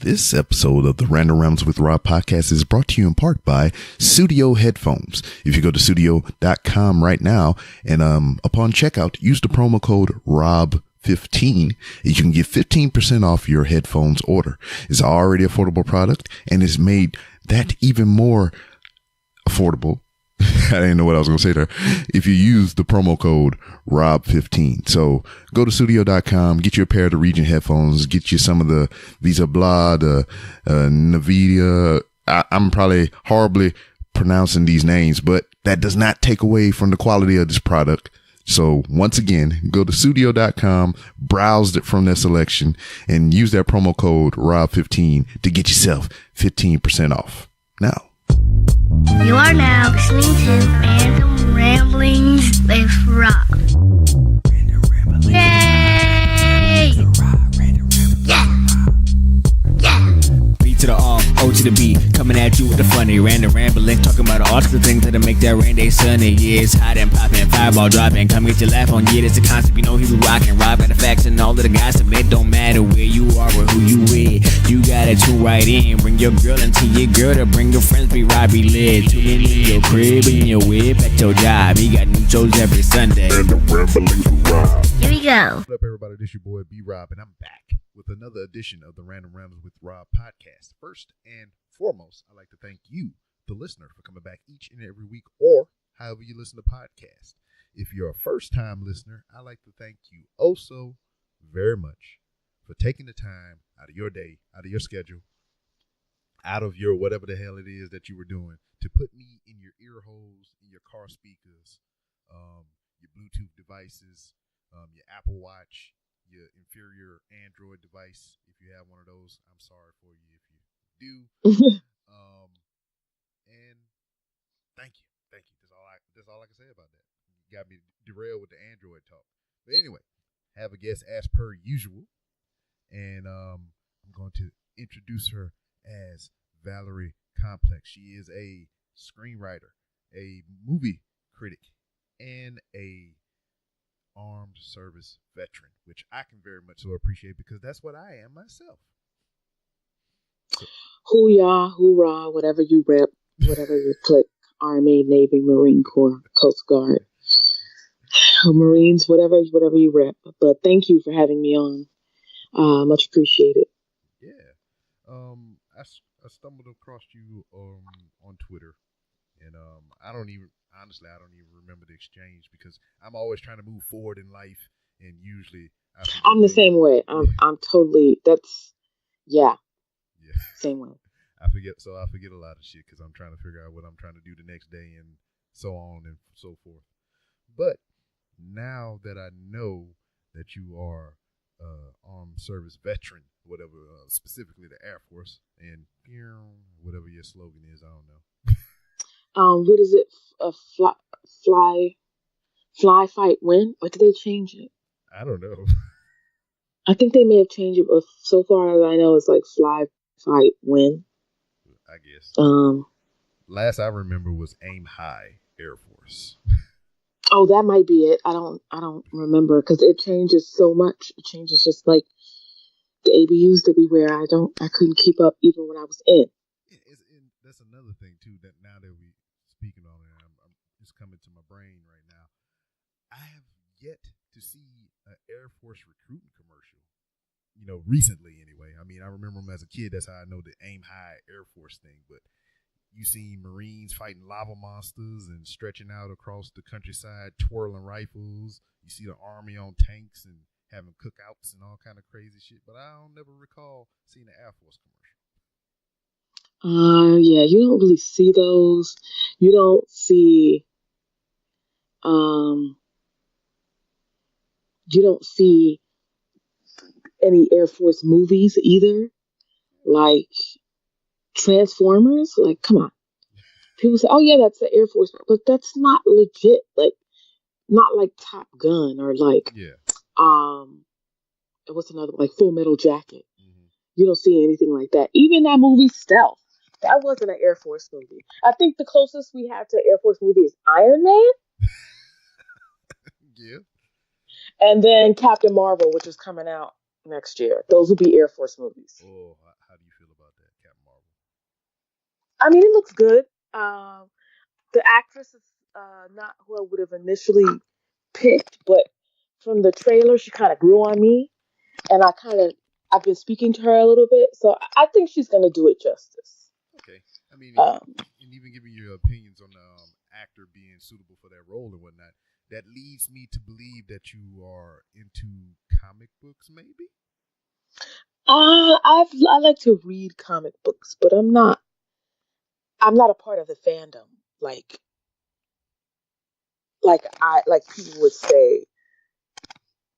This episode of the Random Rounds with Rob podcast is brought to you in part by Studio Headphones. If you go to studio.com right now and upon checkout, use the promo code ROB15, you can get 15% off your headphones order. It's already affordable product and it's made that even more affordable. I didn't know what I was going to say there. If you use the promo code ROB15. So go to studio.com, get you a pair of the Regent headphones, get you some of the Visa Blah, the Nvidia. I'm probably horribly pronouncing these names, but that does not take away from the quality of this product. So once again, go to studio.com, browse it from their selection, and use that promo code ROB15 to get yourself 15% off. Now. You are now listening to Random Ramblings with Rob. Random Ramblings. Yay! Yeah! Yeah! B to the R, O to the B, coming at you with the funny random rambling, talking about all the things that'll make that rain day sunny. Yeah, it's hot and popping, fireball dropping, come get your laugh on. Yeah, it's a concept, you know he be rocking, Rob got the facts and all of the guys. It don't matter where you are or who you with, you gotta tune right in. Bring your girl into your girl to bring your friends. Be Robbie lit, tune in your crib, in your whip, at your job. He got new shows every Sunday. Random Ramblings with Rob. Here we go. What up, everybody? This your boy B Rob, and I'm back with another edition of the Random Ramblings with Rob podcast. First and foremost, I'd like to thank you, the listener, for coming back each and every week, or however you listen to podcasts. If you're a first-time listener, I'd like to thank you also very much for taking the time out of your day, out of your schedule, out of your whatever the hell it is that you were doing, to put me in your ear holes, in your car speakers, your Bluetooth devices, your Apple Watch, your inferior Android device. If you have one of those, I'm sorry for you if you do. And thank you. That's all I can say about that. You got me derailed with the Android talk. But anyway, have a guest as per usual. And I'm going to introduce her as Valerie Complex. She is a screenwriter, a movie critic, and a armed service veteran, which I can very much so appreciate because that's what I am myself. So. Hoo-yah, hoorah, whatever you rep, whatever you click, Army, Navy, Marine Corps, Coast Guard, Marines, whatever you rep. But thank you for having me on. Much appreciated. Yeah. I stumbled across you on Twitter, and I don't even remember the exchange because I'm always trying to move forward in life, and usually I'm the same way. I'm totally same way. I forget a lot of shit because I'm trying to figure out what I'm trying to do the next day and so on and so forth. But now that I know that you are armed service veteran, whatever, specifically the Air Force, and whatever your slogan is, I don't know. What is it? Fly, fight, win? Or did they change it? I don't know. I think they may have changed it, but so far as I know, it's like fly, fight, win. I guess. Last I remember was aim high, Air Force. Oh, that might be it. I don't remember because it changes so much. It changes just like the ABUs that we wear. I couldn't keep up even when I was in. That's another thing too. That now that we speaking on it, it's coming to my brain right now. I have yet to see an Air Force recruiting commercial. Recently anyway. I mean, I remember them as a kid. That's how I know the aim high Air Force thing. But you see Marines fighting lava monsters and stretching out across the countryside, twirling rifles. You see the Army on tanks and having cookouts and all kind of crazy shit. But I don't never recall seeing an Air Force commercial. Yeah, you don't really see those. You don't see, any Air Force movies either, like Transformers. Like, come on. People say, "Oh yeah, that's the Air Force," but that's not legit. Like, not like Top Gun or like, what's another, like Full Metal Jacket. Mm-hmm. You don't see anything like that. Even that movie Stealth, that wasn't an Air Force movie. I think the closest we have to an Air Force movie is Iron Man. Yeah. And then Captain Marvel, which is coming out next year. Those will be Air Force movies. Oh, how do you feel about that, Captain Marvel? I mean, it looks good. Um, the actress is not who I would have initially picked, but from the trailer, she kind of grew on me, and I've been speaking to her a little bit, so I think she's gonna do it justice. Okay, I mean, Um, and even giving your opinions on the actor being suitable for that role and whatnot, that leads me to believe that you are into comic books, maybe. I like to read comic books, but I'm not a part of the fandom. Like like people would say,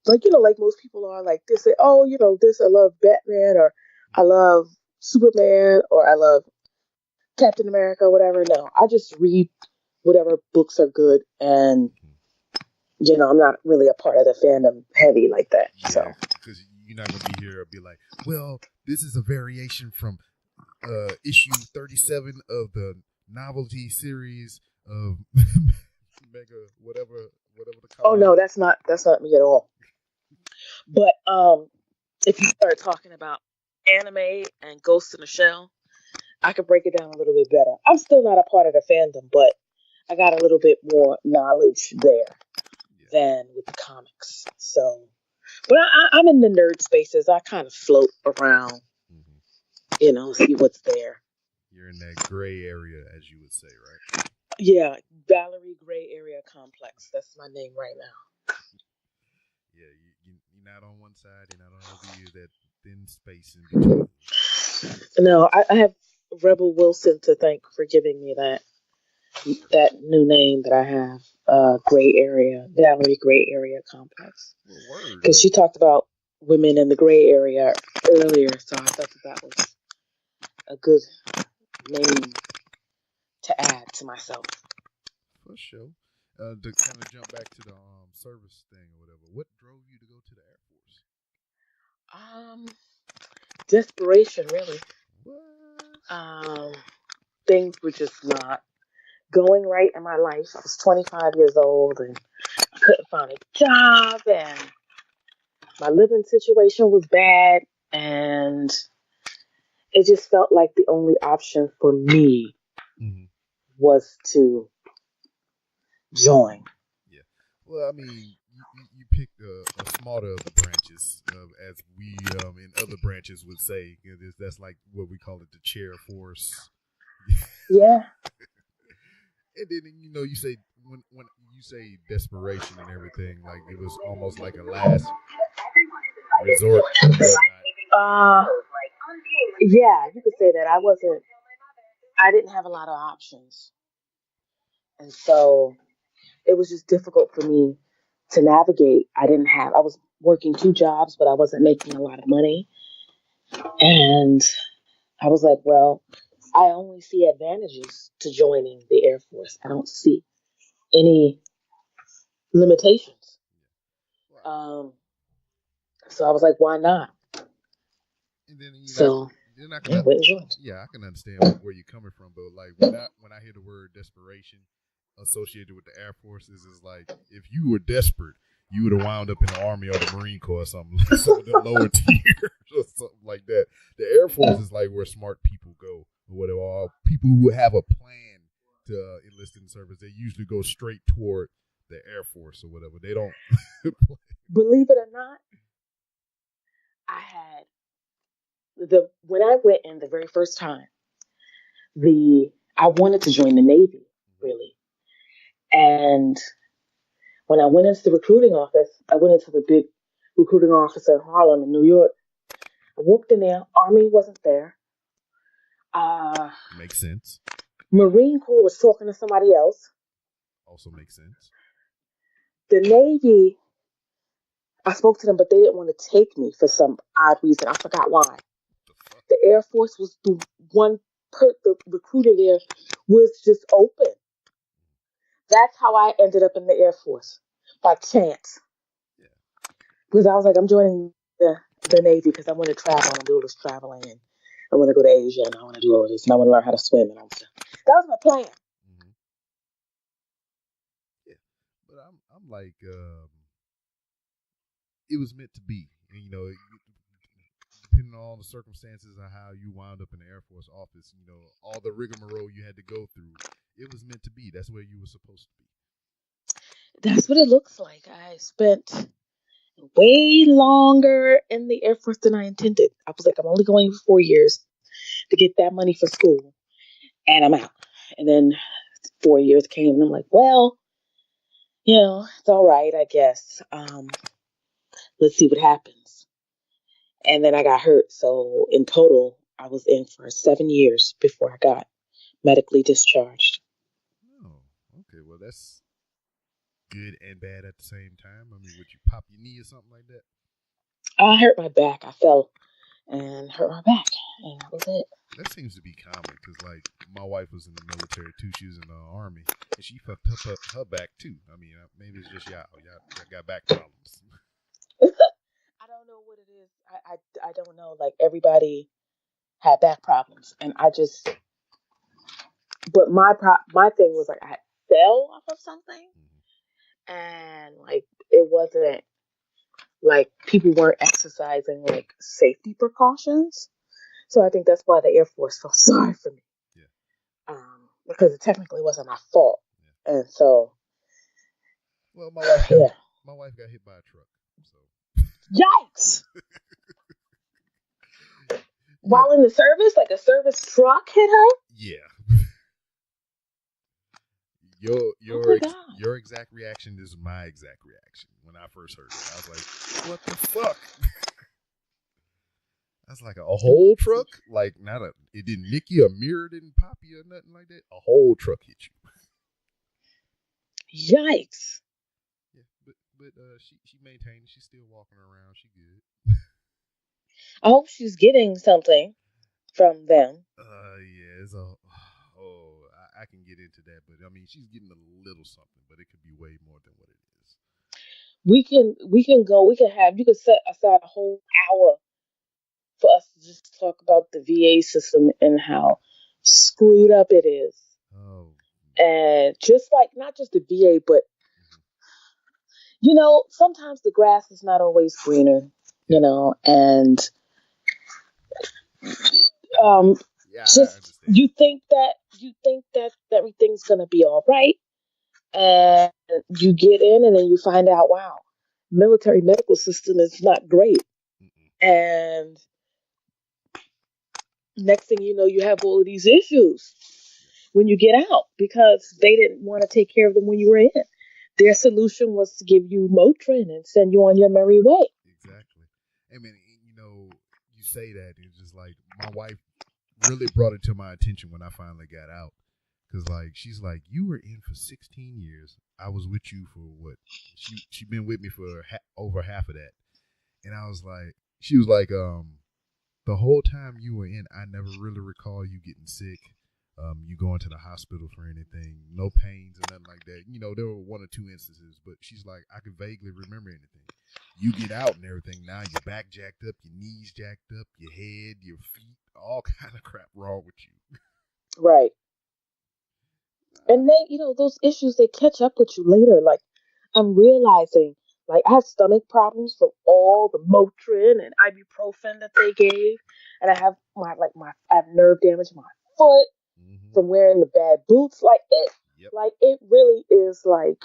like like most people are like they say, oh this I love Batman or I love Superman or I love Captain America, whatever. No, I just read whatever books are good, and I'm not really a part of the fandom heavy like that. Yeah, So because you're not gonna be here and be like, well, this is a variation from issue 37 of the novelty series of Mega whatever the oh call. no, that's not me at all. But if you start talking about anime and Ghost in the Shell, I could break it down a little bit better. I'm still not a part of the fandom, but I got a little bit more knowledge there Yeah. than with the comics. So, but I'm in the nerd spaces. I kind of float around, Mm-hmm. see what's there. You're in that gray area, as you would say, right? Yeah, Valerie Gray Area Complex. That's my name right now. Yeah, you're not on one side, you're not on the other. You're that thin space in between. No, I have Rebel Wilson to thank for giving me that new name that I have. Gray Area, Valerie Gray Area Complex. Well, word. Because she talked about women in the gray area earlier, so I thought that was a good name to add to myself. For sure. To kind of jump back to the service thing or whatever, what drove you to go to the Air Force? Um, Desperation, really. What? Things were just not going right in my life. I was 25 years old and I couldn't find a job, and my living situation was bad, and it just felt like the only option for me Mm-hmm. was to join. Yeah. Well, I mean, you picked a smarter of the branches, as we in other branches would say. That's like what we call it, the chair force. Yeah. And then you say when you say desperation and everything, like it was almost like a last resort. Uh, yeah, you could say that. I didn't have a lot of options. And so it was just difficult for me to navigate. I was working two jobs, but I wasn't making a lot of money. And I was like, well, I only see advantages to joining the Air Force. I don't see any limitations. Um, so I was like, why not? And then So then I can yeah, went and joined. yeah, I can understand where you're coming from, but like when I hear the word desperation associated with the Air Forces, is like if you were desperate, you would have wound up in the Army or the Marine Corps or something, some of the lower tiers or something like that. The Air Force is like where smart people go or whatever, or people who have a plan to enlist in service. They usually go straight toward the Air Force or whatever. They don't. Believe it or not, I had when I went in the very first time, I wanted to join the Navy, really. And when I went into the recruiting office, I went into the big recruiting office in Harlem in New York. I walked in there, Army wasn't there. Makes sense. Marine Corps was talking to somebody else. Also makes sense. The Navy, I spoke to them, but they didn't want to take me for some odd reason. I forgot why. The Air Force was the the recruiter there was just open. That's how I ended up in the Air Force, by chance. Yeah. Because I was like, I'm joining the Navy because I want to travel and do all this traveling, and I want to go to Asia, and I want to do all this, and I want to learn how to swim and all that. That was my plan. Mm-hmm. Yeah, but I'm like, it was meant to be. And, depending on all the circumstances of how you wound up in the Air Force office, you know, all the rigmarole you had to go through, it was meant to be. That's where you were supposed to be. That's what it looks like. I spent way longer in the Air Force than I intended. I was like, I'm only going for 4 years to get that money for school, and I'm out. And then 4 years came, and I'm like, well, it's all right, I guess. Let's see what happens. And then I got hurt. So in total, I was in for 7 years before I got medically discharged. Oh, okay. Well, that's good and bad at the same time. I mean, would you pop your knee or something like that? I hurt my back. I fell and hurt my back, and that was it. That seems to be common because, like, my wife was in the military too. She was in the army, and she fucked up her back too. I mean, maybe it's just y'all got back problems. I don't know what it is. I don't know. Like, everybody had back problems, and but my thing was, like, I fell off of something, and, like, it wasn't like people weren't exercising, like, safety precautions. So I think that's why the Air Force felt sorry for me. Yeah. Because it technically wasn't my fault. Yeah. And so, well, my wife got hit by a truck. So yikes! While in the service, like a service truck hit her? Yeah. Your exact reaction is my exact reaction when I first heard it. I was like, what the fuck? That's like a whole truck? Like, it didn't nick you, a mirror didn't pop you or nothing like that? A whole truck hit you. Yikes. Yeah, but she maintained, she's still walking around, she good. I hope she's getting something from them. Yeah, I can get into that, but I mean, she's getting a little something, but it could be way more than what it is. We can you can set aside a whole hour for us to just talk about the VA system and how screwed up it is. Oh. And just like, not just the VA, but, sometimes the grass is not always greener, and just you think that everything's going to be all right. And you get in and then you find out, wow, military medical system is not great. And next thing you know, you have all of these issues when you get out because they didn't want to take care of them when you were in. Their solution was to give you Motrin and send you on your merry way. Exactly. I mean, you say that, it's just like my wife really brought it to my attention when I finally got out. Because, like, she's like, you were in for 16 years. I was with you for what? She been with me for over half of that. And she was like, the whole time you were in, I never really recall you getting sick. You going to the hospital for anything, no pains or nothing like that. There were one or two instances, but she's like, I can vaguely remember anything. You get out and everything now, your back jacked up, your knees jacked up, your head, your feet, all kind of crap wrong with you. Right. And they, those issues, they catch up with you later. Like, I'm realizing, like, I have stomach problems from all the Motrin and ibuprofen that they gave. And I have I have nerve damage in my foot from wearing the bad boots. Like, it really is like,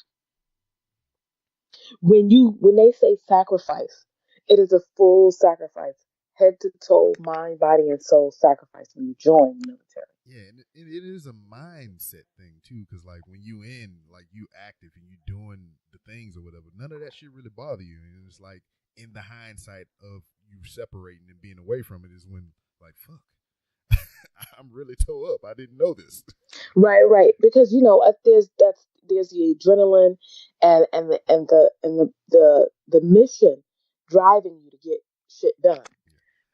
when they say sacrifice, it is a full sacrifice. Head to toe, mind, body, and soul sacrifice when you join the military. Yeah, and it is a mindset thing too, because like when you you active and you doing the things or whatever, none of that shit really bother you. And it's like in the hindsight of you separating and being away from it is when like, fuck, I'm really toe up. I didn't know this. Right. Because there's the adrenaline and the mission driving you to get shit done.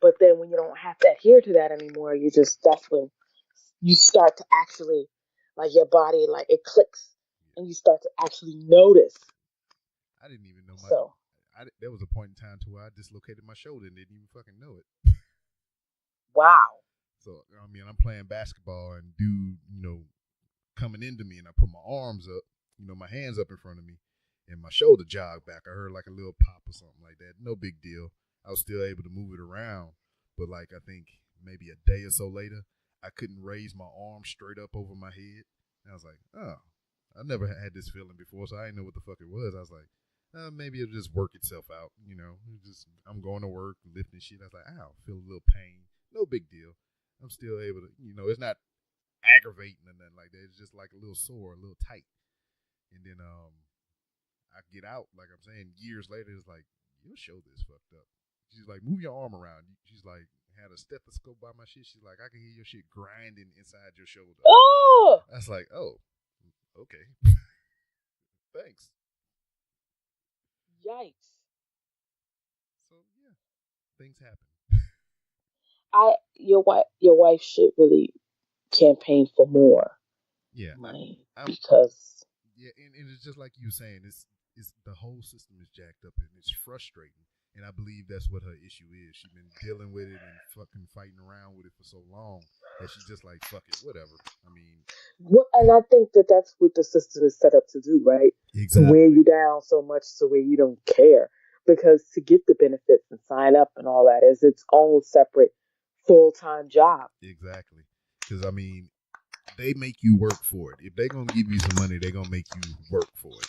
But then when you don't have to adhere to that anymore, that's when you start to actually, like, your body, like, it clicks and you start to actually notice. I didn't even know there was a point in time to where I dislocated my shoulder and didn't even fucking know it. Wow. So, I mean, I'm playing basketball and dude, coming into me and I put my arms up, my hands up in front of me and my shoulder jogged back. I heard like a little pop or something like that. No big deal. I was still able to move it around. But like I think maybe a day or so later, I couldn't raise my arm straight up over my head. And I was like, oh, I never had this feeling before, so I didn't know what the fuck it was. I was like, maybe it'll just work itself out, you know. Just I'm going to work, lifting shit. I was like, ow, feel a little pain. No big deal. I'm still able to, you know, it's not aggravating or nothing like that. It's just like a little sore, a little tight. And then I get out, like I'm saying, years later, it's like, your shoulder's fucked up. She's like, move your arm around. She's like, had a stethoscope by my shit. She's like, I can hear your shit grinding inside your shoulder. Oh! I was like, oh, okay. Thanks. Yikes. So yeah, things happen. Your wife should really campaign for more Yeah, money I'm because and it's just like you were saying, it's the whole system is jacked up and it's frustrating. And I believe that's what her issue is. She's been dealing with it and fucking fighting around with it for so long that she's just like, fuck it, whatever. I mean, and I think that's what the system is set up to do, right? exactly. To wear you down so much to where you don't care. Because to get the benefits and sign up and all that is its own separate full-time job. Exactly. Because, I mean, they make you work for it. If they're going to give you some money, they're going to make you work for it.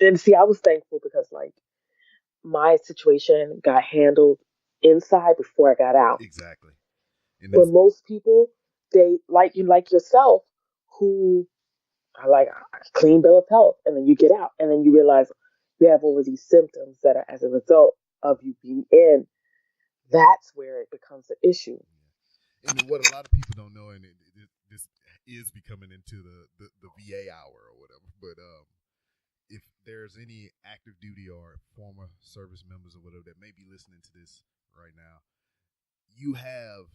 And see, I was thankful because, like, my situation got handled inside before I got out. Exactly. But most people, they like yourself, who are like a clean bill of health, and then you get out, and then you realize you have all of these symptoms that are as a result of you being in. That's where it becomes an issue. And what a lot of people don't know, and this is becoming into the VA hour or whatever, but if there's any active duty or former service members or whatever that may be listening to this right now, you have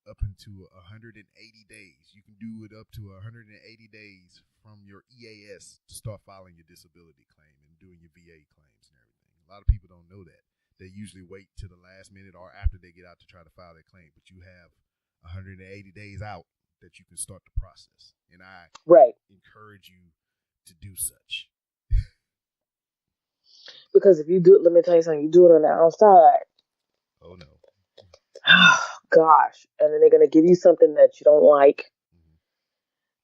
up into 180 days. You can do it up to 180 days from your EAS to start filing your disability claim and doing your VA claims and everything. A lot of people don't know that. They usually wait till the last minute or after they get out to try to file their claim, but you have 180 days out that you can start the process. And I encourage you to do such. Because if you do it, let me tell you something, you do it on the outside. Oh, no. Gosh. And then they're going to give you something that you don't like.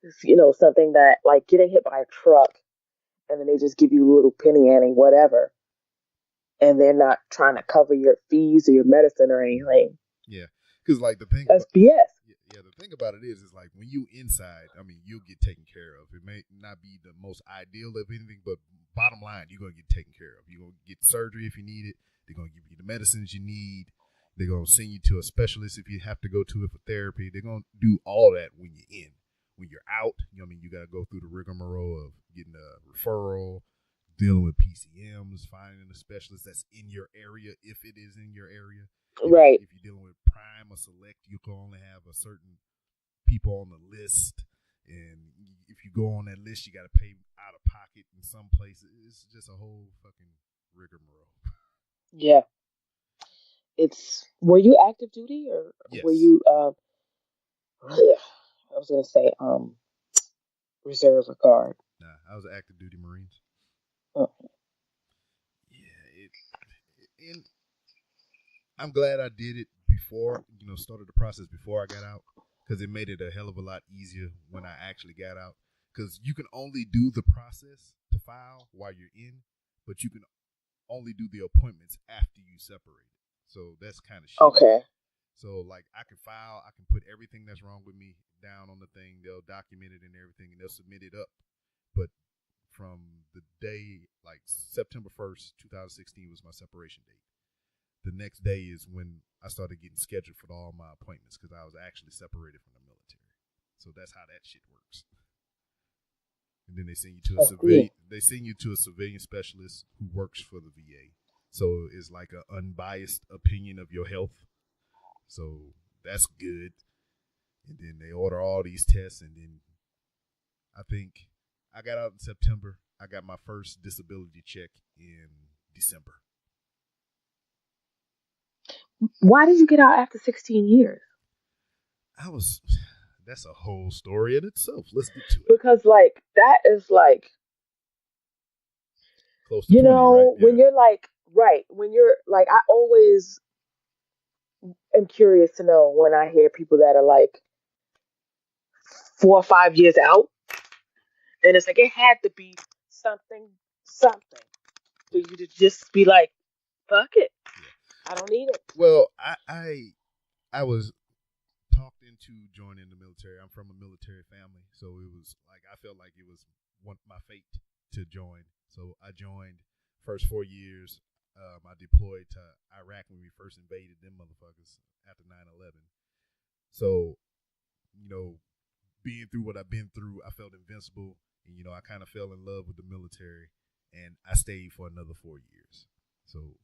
Mm-hmm. You know, something that, like getting hit by a truck, and then they just give you a little penny ante, whatever. And they're not trying to cover your fees or your medicine or anything. Yeah. Because, like, the thing... That's BS. Yeah, the thing about it is like when you inside, I mean, you'll get taken care of. It may not be the most ideal of anything, but bottom line, you're going to get taken care of. You're going to get surgery if you need it. They're going to give you the medicines you need. They're going to send you to a specialist if you have to go to it for therapy. They're going to do all that when you're in. When you're out, you know what I mean, you got to go through the rigmarole of getting a referral, dealing with PCMs, finding a specialist that's in your area if it is in your area. Right. If you're dealing with Prime or Select, you can only have a certain people on the list. And if you go on that list, you got to pay out of pocket in some places. It's just a whole fucking rigmarole. Yeah. Were you active duty or yes. Were you, I was going to say, reserve or guard? Nah, I was active duty Marines. Oh. Yeah, and I'm glad I did it before, started the process before I got out, because it made it a hell of a lot easier when I actually got out. Because you can only do the process to file while you're in, but you can only do the appointments after you separate. So that's kind of shit. Okay. So, like, I can file, I can put everything that's wrong with me down on the thing. They'll document it and everything, and they'll submit it up. But from the day, like, September 1st, 2016 was my separation date. The next day is when I started getting scheduled for all my appointments because I was actually separated from the military. So that's how that shit works. And then they send you to a civilian. They send you to a civilian specialist who works for the VA. So it's like an unbiased opinion of your health. So that's good. And then they order all these tests, and then I think I got out in September. I got my first disability check in December. Why did you get out after 16 years? That's a whole story in itself. Let's get to it. Because, like, that is like, close to 20, right? when you're like, right, when you're like, I always, am curious to know when I hear people that are like 4 or 5 years out, and it's like it had to be something for you to just be like, fuck it, I don't need it. Well, I was talked into joining the military. I'm from a military family, so it was like I felt like it was my fate to join. So I joined. First 4 years, I deployed to Iraq when we first invaded them motherfuckers after 9/11. So, you know, being through what I've been through, I felt invincible, and I kind of fell in love with the military, and I stayed for another 4 years. So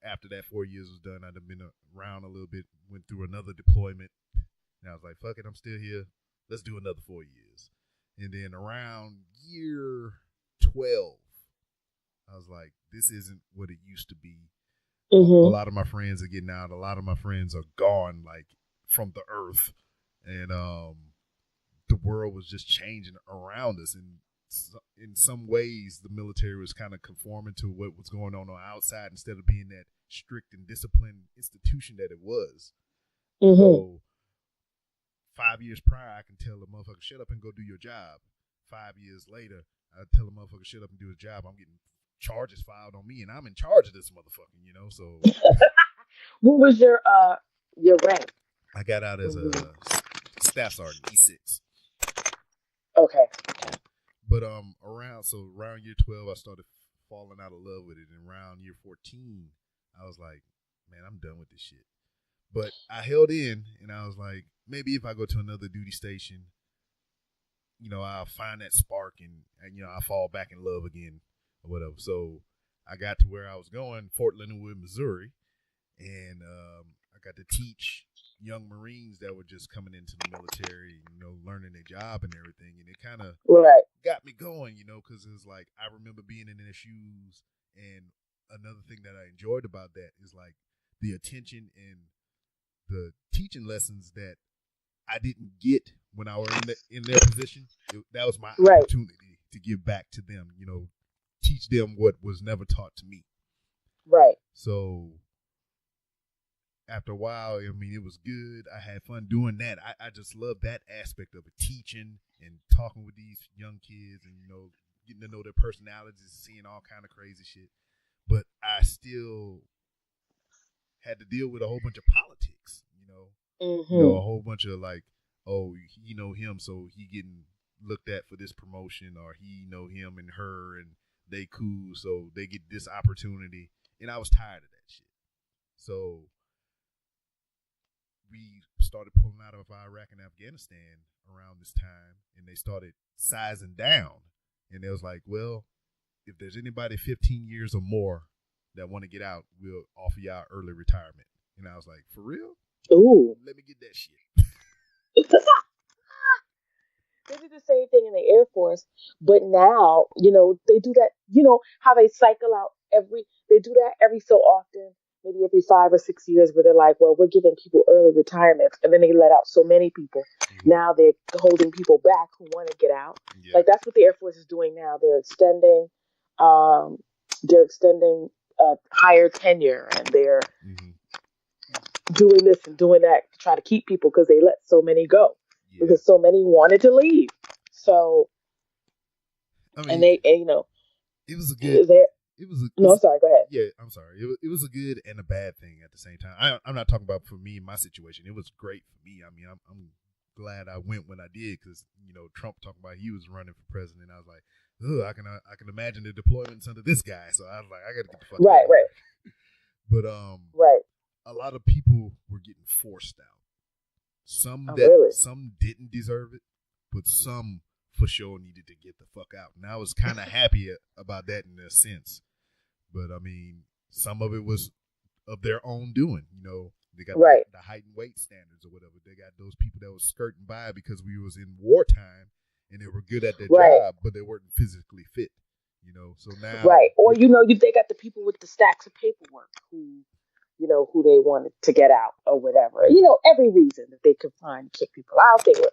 after that 4 years was done, I'd have been around a little bit, went through another deployment, and I was like, fuck it, I'm still here. Let's do another 4 years. And then around year 12, I was like, this isn't what it used to be. Mm-hmm. A lot of my friends are getting out. A lot of my friends are gone, like, from the earth. And the world was just changing around us. And in some ways, the military was kind of conforming to what was going on outside instead of being that strict and disciplined institution that it was. Mm-hmm. So 5 years prior, I can tell a motherfucker, shut up and go do your job. 5 years later, I tell a motherfucker, shut up and do his job. I'm getting charges filed on me, and I'm in charge of this motherfucker, so. What was your rank? I got out as a staff sergeant, E6. Okay. But around year 12, I started falling out of love with it. And around year 14, I was like, man, I'm done with this shit. But I held in, and I was like, maybe if I go to another duty station, I'll find that spark, and I'll fall back in love again or whatever. So I got to where I was going, Fort Leonard Wood, Missouri, and I got to teach young Marines that were just coming into the military, learning their job and everything. And it kind of got me going, because it was like, I remember being in their shoes. And another thing that I enjoyed about that is like the attention and the teaching lessons that I didn't get when I was in their position. That was my opportunity to give back to them, teach them what was never taught to me. Right. So after a while, I mean, it was good. I had fun doing that. I just love that aspect of it, teaching and talking with these young kids and, getting to know their personalities, seeing all kind of crazy shit. But I still had to deal with a whole bunch of politics, Mm-hmm. A whole bunch of like, oh, he know him, so he getting looked at for this promotion, or he know him and her, and they cool, so they get this opportunity. And I was tired of that shit. So we started pulling out of Iraq and Afghanistan around this time, and they started sizing down. And they was like, well, if there's anybody 15 years or more that want to get out, we'll offer y'all early retirement. And I was like, for real? Ooh. Let me get that shit. They did the same thing in the Air Force, but now, they do that, how they cycle out they do that every so often, maybe every 5 or 6 years, where they're like, well, we're giving people early retirement, and then they let out so many people. Mm-hmm. Now they're holding people back who want to get out. Yeah. Like, that's what the Air Force is doing now. They're extending higher tenure, and they're doing this and doing that to try to keep people, because they let so many go. Yeah. Because so many wanted to leave. So, I mean, it was a good. I'm sorry. Go ahead. Yeah, I'm sorry. It was a good and a bad thing at the same time. I'm not talking about for me, my situation. It was great for me. I mean, I'm glad I went when I did, because Trump talking about he was running for president. I was like, ugh, I can imagine the deployments under this guy. So I was like, I got to get the fuck out. Right. But a lot of people were getting forced out. Some didn't deserve it, but some for sure needed to get the fuck out. And I was kind of happy about that in a sense. But I mean, some of it was of their own doing. They got the heightened weight standards or whatever. They got those people that was skirting by because we was in wartime and they were good at their job, but they weren't physically fit. So now or they got the people with the stacks of paperwork who they wanted to get out or whatever. Every reason that they could find to kick people out, they were,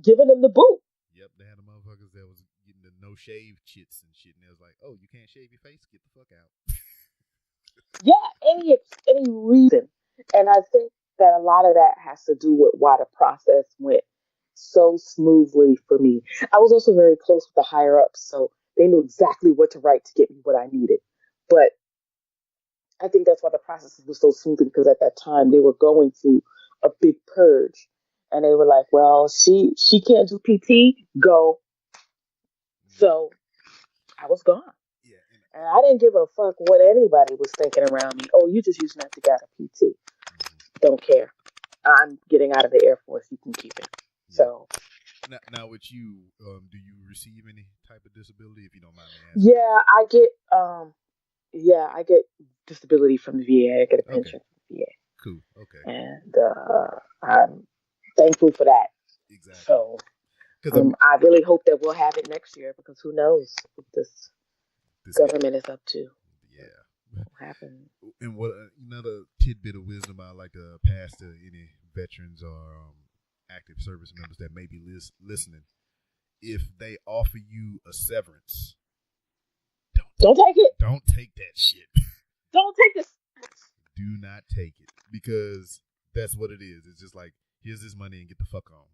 giving them the boot. Yep, they had the motherfuckers that was getting the no shave chits and shit, and they was like, oh, you can't shave your face? Get the fuck out. Yeah, any reason. And I think that a lot of that has to do with why the process went so smoothly for me. I was also very close with the higher ups, so they knew exactly what to write to get me what I needed. But I think that's why the process was so smooth, because at that time they were going through a big purge, and they were like, "Well, she can't do PT, go." So I was gone, Yeah. and I didn't give a fuck what anybody was thinking around me. Oh, you just using that to get a PT? Don't care. I'm getting out of the Air Force. You can keep it. Yeah. So now with you, do you receive any type of disability, if you don't mind me asking? yeah, I get disability from the VA. I get a Okay. pension from the VA, Cool. Okay. and I'm thankful for that. Exactly. So Because I really hope that we'll have it next year, because who knows what this this government is up to. Yeah. What will happen? And what another tidbit of wisdom I like to pass to any veterans or active service members that may be listening: if they offer you a severance, Don't take it. don't take that shit. Don't take this. Do not take it, because that's what it is. It's just like, here's this money and get the fuck on.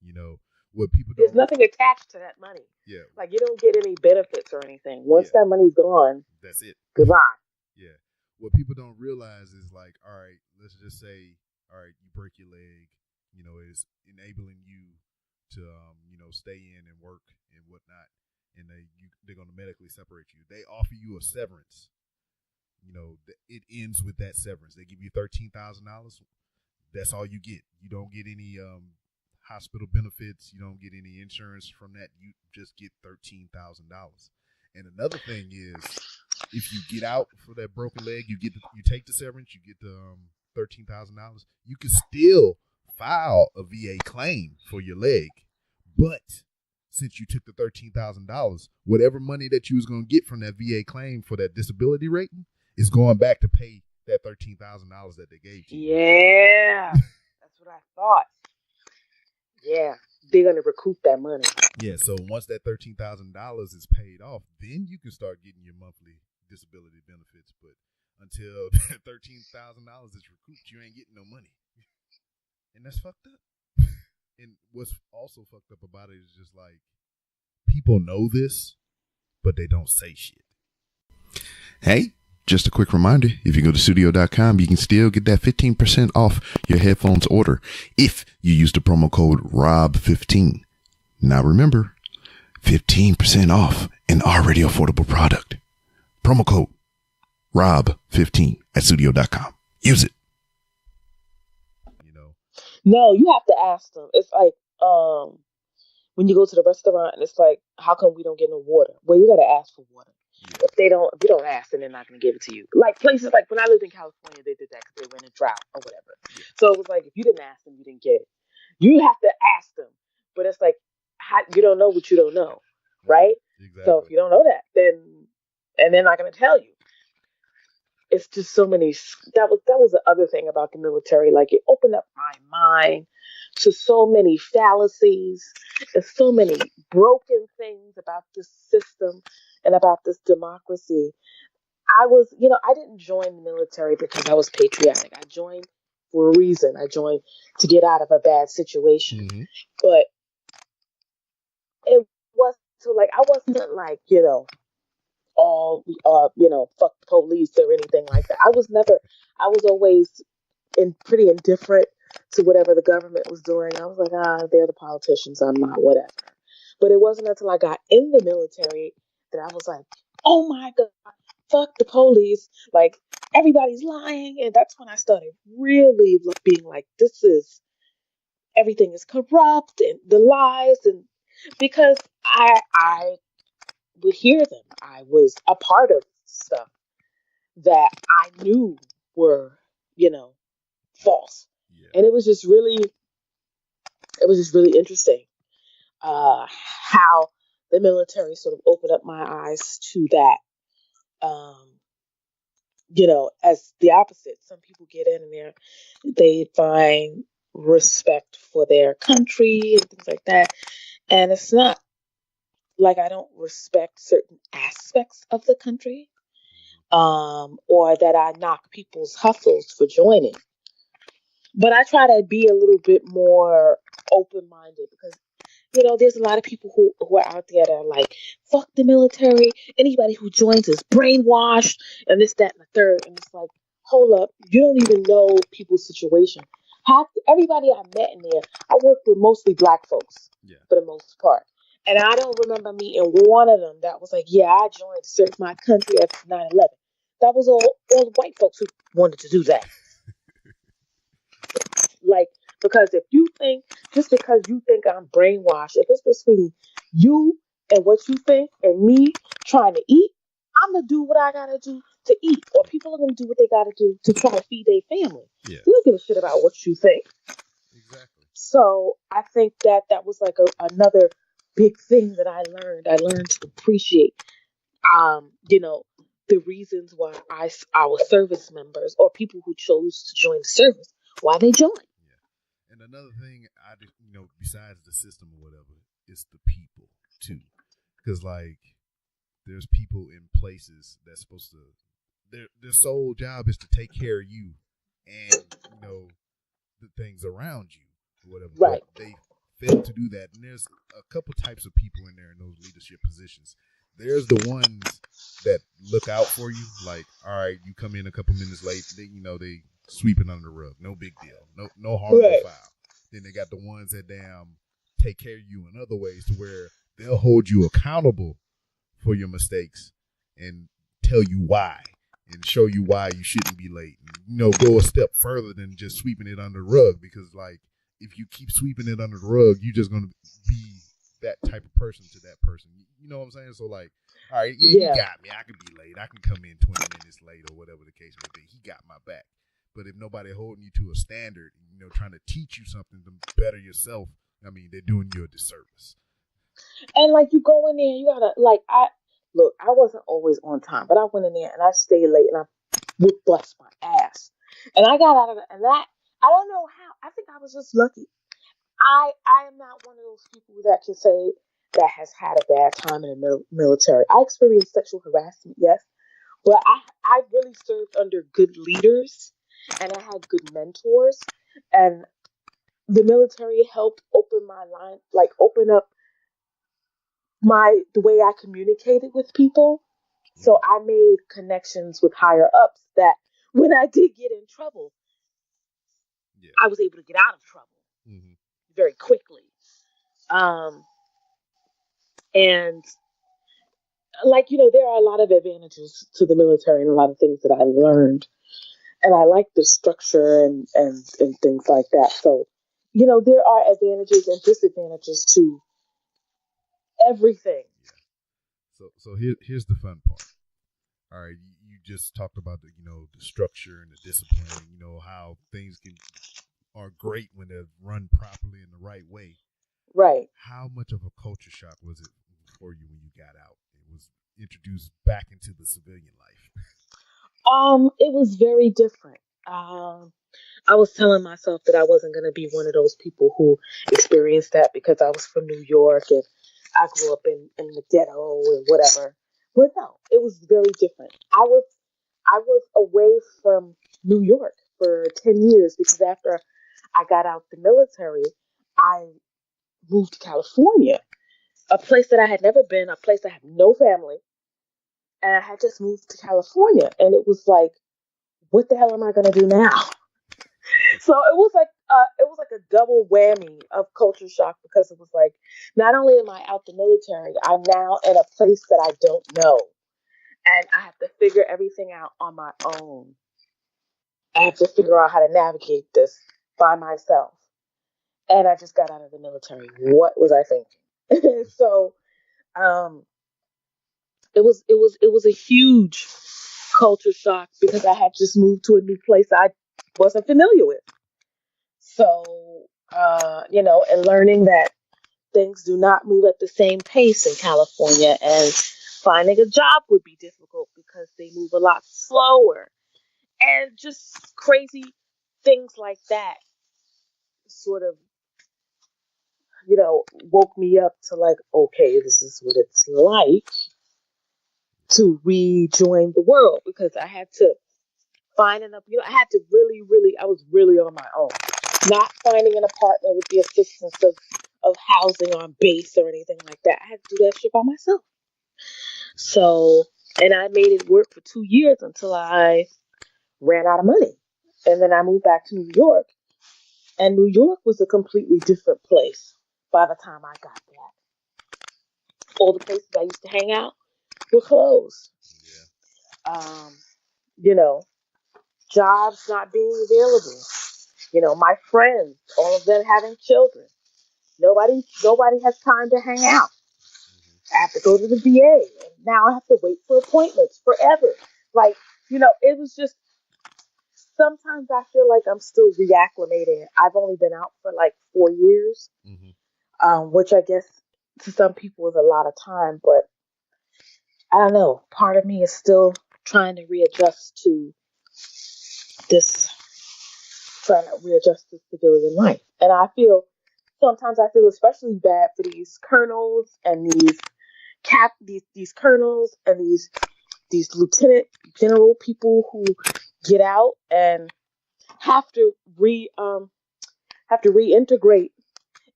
You know what people There's don't. nothing attached to that money. Yeah. Like, you don't get any benefits or anything. Once Yeah. that money's gone, That's it. goodbye. Yeah. What people don't realize is, like, all right, let's just say, all right, you break your leg, it's enabling you to, stay in and work and whatnot, and they're going to medically separate you. They offer you a severance. It ends with that severance. They give you $13,000. That's all you get. You don't get any hospital benefits. You don't get any insurance from that. You just get $13,000. And another thing is, if you get out for that broken leg, you take the severance, you get the $13,000. You can still file a VA claim for your leg, but since you took the $13,000, whatever money that you was gonna get from that VA claim for that disability rating is going back to pay that $13,000 that they gave to you. Yeah. That's what I thought. Yeah. They're going to recoup that money. Yeah, so once that $13,000 is paid off, then you can start getting your monthly disability benefits. But until that $13,000 is recouped, you ain't getting no money. And that's fucked up. And what's also fucked up about it is just like, people know this, but they don't say shit. Hey, just a quick reminder, if you go to studio.com, you can still get that 15% off your headphones order if you use the promo code ROB15. Now remember, 15% off an already affordable product. Promo code ROB15 at studio.com. Use it. No, you have to ask them. It's like when you go to the restaurant and it's like, how come we don't get no water? Well, you got to ask for water. If you don't ask, then they're not going to give it to you. Like places like when I lived in California, they did that because they were in a drought or whatever. So it was like, if you didn't ask them, you didn't get it. You have to ask them. But it's like, you don't know what you don't know, right? Exactly. So if you don't know that, and they're not going to tell you. It's just so many. That was the other thing about the military. Like, it opened up my mind to so many fallacies and so many broken things about this system and about this democracy. I didn't join the military because I was patriotic. I joined for a reason. I joined to get out of a bad situation. Mm-hmm. But it wasn't like, I wasn't like, all, fuck the police or anything like that. I was always pretty indifferent to whatever the government was doing. I was like, they're the politicians, I'm not, whatever. But it wasn't until I got in the military that I was like, oh my God, fuck the police. Like, everybody's lying. And that's when I started really being like, everything is corrupt and the lies. And because I would hear them. I was a part of stuff that I knew were, false. Yeah. And it was just really interesting how the military sort of opened up my eyes to that. As the opposite. Some people get in and they find respect for their country and things like that. And it's not like I don't respect certain aspects of the country, or that I knock people's hustles for joining. But I try to be a little bit more open minded because there's a lot of people who are out there that are like, fuck the military. Anybody who joins is brainwashed and this, that, and the third. And it's like, hold up, you don't even know people's situation. Everybody I met in there, I worked with mostly black folks for the most part. And I don't remember meeting one of them that was like, yeah, I joined to serve my country after 9/11. That was all the white folks who wanted to do that. Like, because if you think, just because you think I'm brainwashed, if it's between you and what you think and me trying to eat, I'm going to do what I got to do to eat. Or people are going to do what they got to do to try to feed their family. Yeah. You don't give a shit about what you think. Exactly. So I think that was like another big thing that I learned. I learned to appreciate, the reasons why our service members or people who chose to join the service, why they joined. And another thing, besides the system or whatever, is the people too, because like there's people in places that's supposed to, their sole job is to take care of you and the things around you or whatever. Right. But they fail to do that, and there's a couple types of people in there in those leadership positions. There's the ones that look out for you, like, all right, you come in a couple minutes late, they sweeping under the rug, no big deal, no harm, no foul. Then they got the ones that take care of you in other ways, to where they'll hold you accountable for your mistakes and tell you why and show you why you shouldn't be late. And, go a step further than just sweeping it under the rug, because like if you keep sweeping it under the rug, you're just gonna be that type of person to that person. You know what I'm saying? So like, all right, he got me. I can be late. I can come in 20 minutes late or whatever the case may be. He got my back. But if nobody holding you to a standard, trying to teach you something to better yourself, I mean, they're doing you a disservice. And like, you go in there, you gotta I wasn't always on time, but I went in there and I stayed late and I would bust my ass. And I got out of it, and that, I don't know how. I think I was just lucky. I am not one of those people that can say that has had a bad time in the military. I experienced sexual harassment, yes, but I really served under good leaders, and I had good mentors, and the military helped open up the way I communicated with people. So I made connections with higher ups that when I did get in trouble, I was able to get out of trouble very quickly. And there are a lot of advantages to the military and a lot of things that I learned. And I like the structure and things like that. So, there are advantages and disadvantages to everything. So here's the fun part. All right, you just talked about the structure and the discipline, how things are great when they're run properly in the right way. Right. How much of a culture shock was it for you when you got out and was introduced back into the civilian life? It was very different. I was telling myself that I wasn't going to be one of those people who experienced that because I was from New York and I grew up in the ghetto and whatever. But no, it was very different. I was away from New York for 10 years because after I got out the military, I moved to California, a place that I had never been, a place that had no family. And I had just moved to California, and it was like, what the hell am I going to do now? So it was like a double whammy of culture shock, because it was like, not only am I out the military, I'm now in a place that I don't know, and I have to figure everything out on my own. I have to figure out how to navigate this by myself. And I just got out of the military. What was I thinking? So, it was a huge culture shock because I had just moved to a new place I wasn't familiar with. So, and learning that things do not move at the same pace in California, and finding a job would be difficult because they move a lot slower, and just crazy things like that sort of, woke me up to like, okay, this is what it's like to rejoin the world, because I had to finding a, I had to really, really, I was really on my own. Not finding an apartment with the assistance of housing on base or anything like that. I had to do that shit by myself. So, and I made it work for 2 years until I ran out of money. And then I moved back to New York. And New York was a completely different place by the time I got back. All the places I used to hang out were closed. Yeah. You know, jobs not being available. My friends, all of them having children. Nobody has time to hang out. I have to go to the VA, and now I have to wait for appointments forever. Like, it was just, sometimes I feel like I'm still reacclimating. I've only been out for like 4 years, which I guess to some people is a lot of time, but I don't know. Part of me is still trying to readjust to this, trying to readjust to civilian life. And sometimes I feel especially bad for these colonels and these colonels and these lieutenant general people who get out and have to reintegrate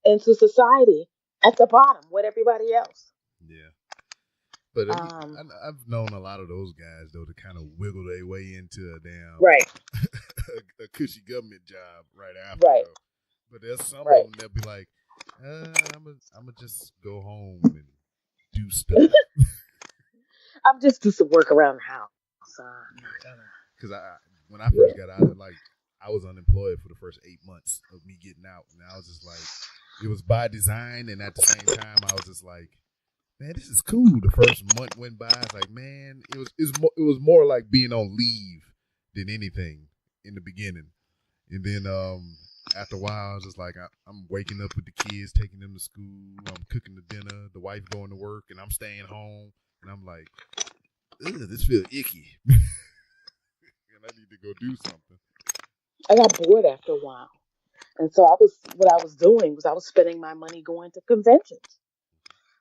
into society at the bottom with everybody else. Yeah. But I've known a lot of those guys though to kind of wiggle their way into a damn right a cushy government job right after. Right. Though. But there's some Right. of them that'll be like, I'm gonna just go home and do stuff. I'm just do some work around the house. Because when I first got out of I was unemployed for the first 8 months of me getting out, and I was just like, it was by design, and at the same time, I was just like, man, this is cool. The first month went by, I was like, man, it was more like being on leave than anything in the beginning, and then after a while, I was just like, I'm waking up with the kids, taking them to school, I'm cooking the dinner, the wife going to work, and I'm staying home, and I'm like, ugh, this feels icky. And I need to go do something. I got bored after a while. And so what I was doing was I was spending my money going to conventions.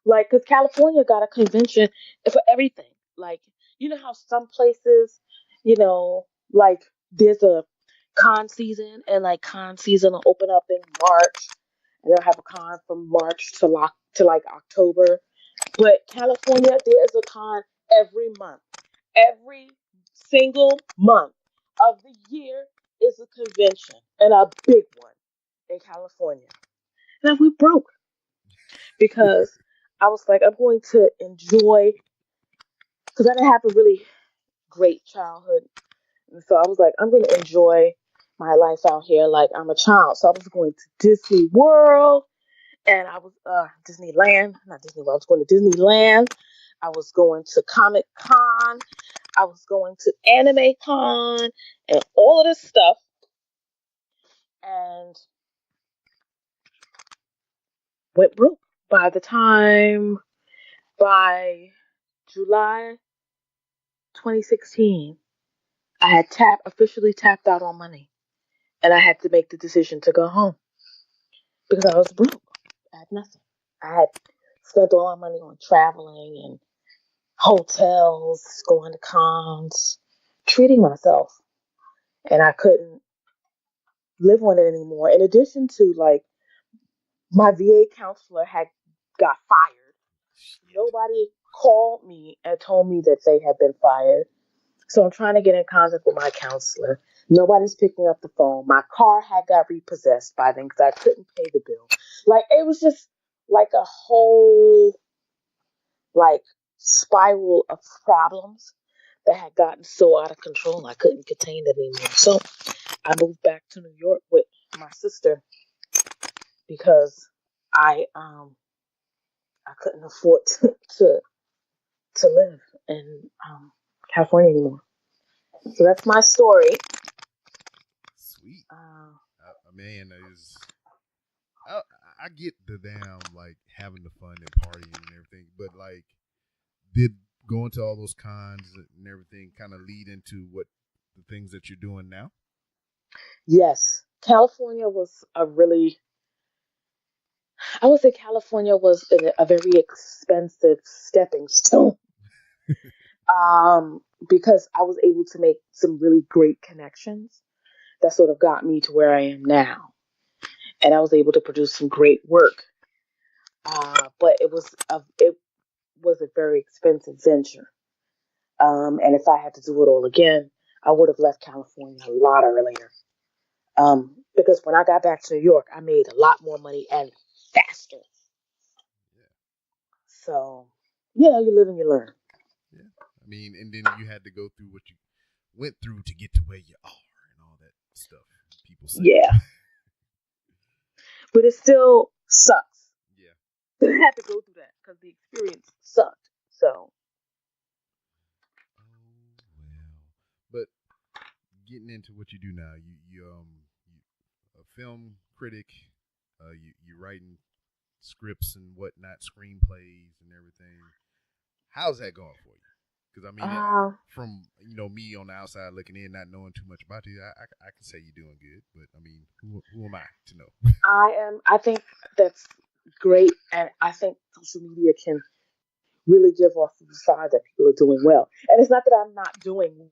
Like, because California got a convention for everything. Like, you know how some places, like there's a con season, and like con season will open up in March, and they'll have a con from March to like October. But California, there's a con every month. Every single month of the year is a convention, and a big one in California. And we broke because I was like, I'm going to enjoy, because I didn't have a really great childhood. And so I was like, I'm going to enjoy my life out here like I'm a child. So I was going to Disney World, and I was Disneyland, not Disney World. I was going to Disneyland. I was going to Comic Con. I was going to Anime Con and all of this stuff. And went broke by July 2016. I had officially tapped out on money, and I had to make the decision to go home because I was broke. I had nothing. I had spent all my money on traveling and hotels, going to cons, treating myself, and I couldn't live on it anymore. In addition to, like, my VA counselor had got fired. Nobody called me and told me that they had been fired. So I'm trying to get in contact with my counselor. Nobody's picking up the phone. My car had got repossessed by then because I couldn't pay the bill. Like, it was just like a whole, like, spiral of problems that had gotten so out of control I couldn't contain it anymore. So I moved back to New York with my sister because I couldn't afford to live in California anymore. So that's my story. Sweet. Man, I get the damn like having the fun and partying and everything, but like, did going to all those cons and everything kind of lead into what the things that you're doing now? Yes, California was I would say California was a very expensive stepping stone. because I was able to make some really great connections that sort of got me to where I am now. And I was able to produce some great work. But it was a very expensive venture. And if I had to do it all again, I would have left California a lot earlier. Because when I got back to New York, I made a lot more money and faster. Yeah. So, yeah, you live and you learn. Yeah. I mean, and then you had to go through what you went through to get to where you are and all that stuff. People say. Yeah. But it still sucks. Yeah. I had to go through that because the experience sucked. So, Oh well. But getting into what you do now, you a film critic, you writing scripts and whatnot, screenplays and everything. How's that going for you? Because I mean, uh, from me on the outside looking in, not knowing too much about you, I can say you're doing good. But I mean, who am I to know? I think that's great. And I think social media can really give off the facade that people are doing well. And it's not that I'm not doing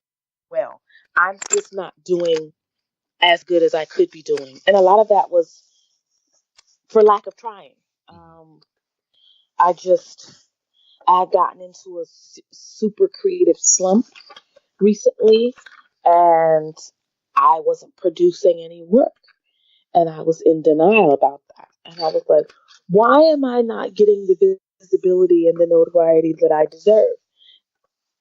well, I'm just not doing as good as I could be doing. And a lot of that was for lack of trying. Um, I just, I had gotten into a super creative slump recently, and I wasn't producing any work. And I was in denial about that. And I was like, why am I not getting the visibility and the notoriety that I deserve?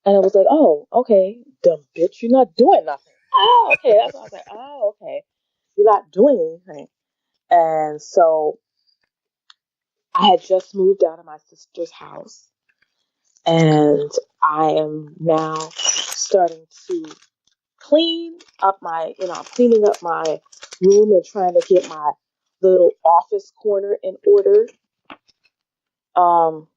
And I was like, oh, okay, dumb bitch, you're not doing nothing. Oh, okay. That's why I was like, oh, okay. You're not doing anything. And so I had just moved out of my sister's house, and I am now starting to clean up I'm cleaning up my room and trying to get my little office corner in order. Um,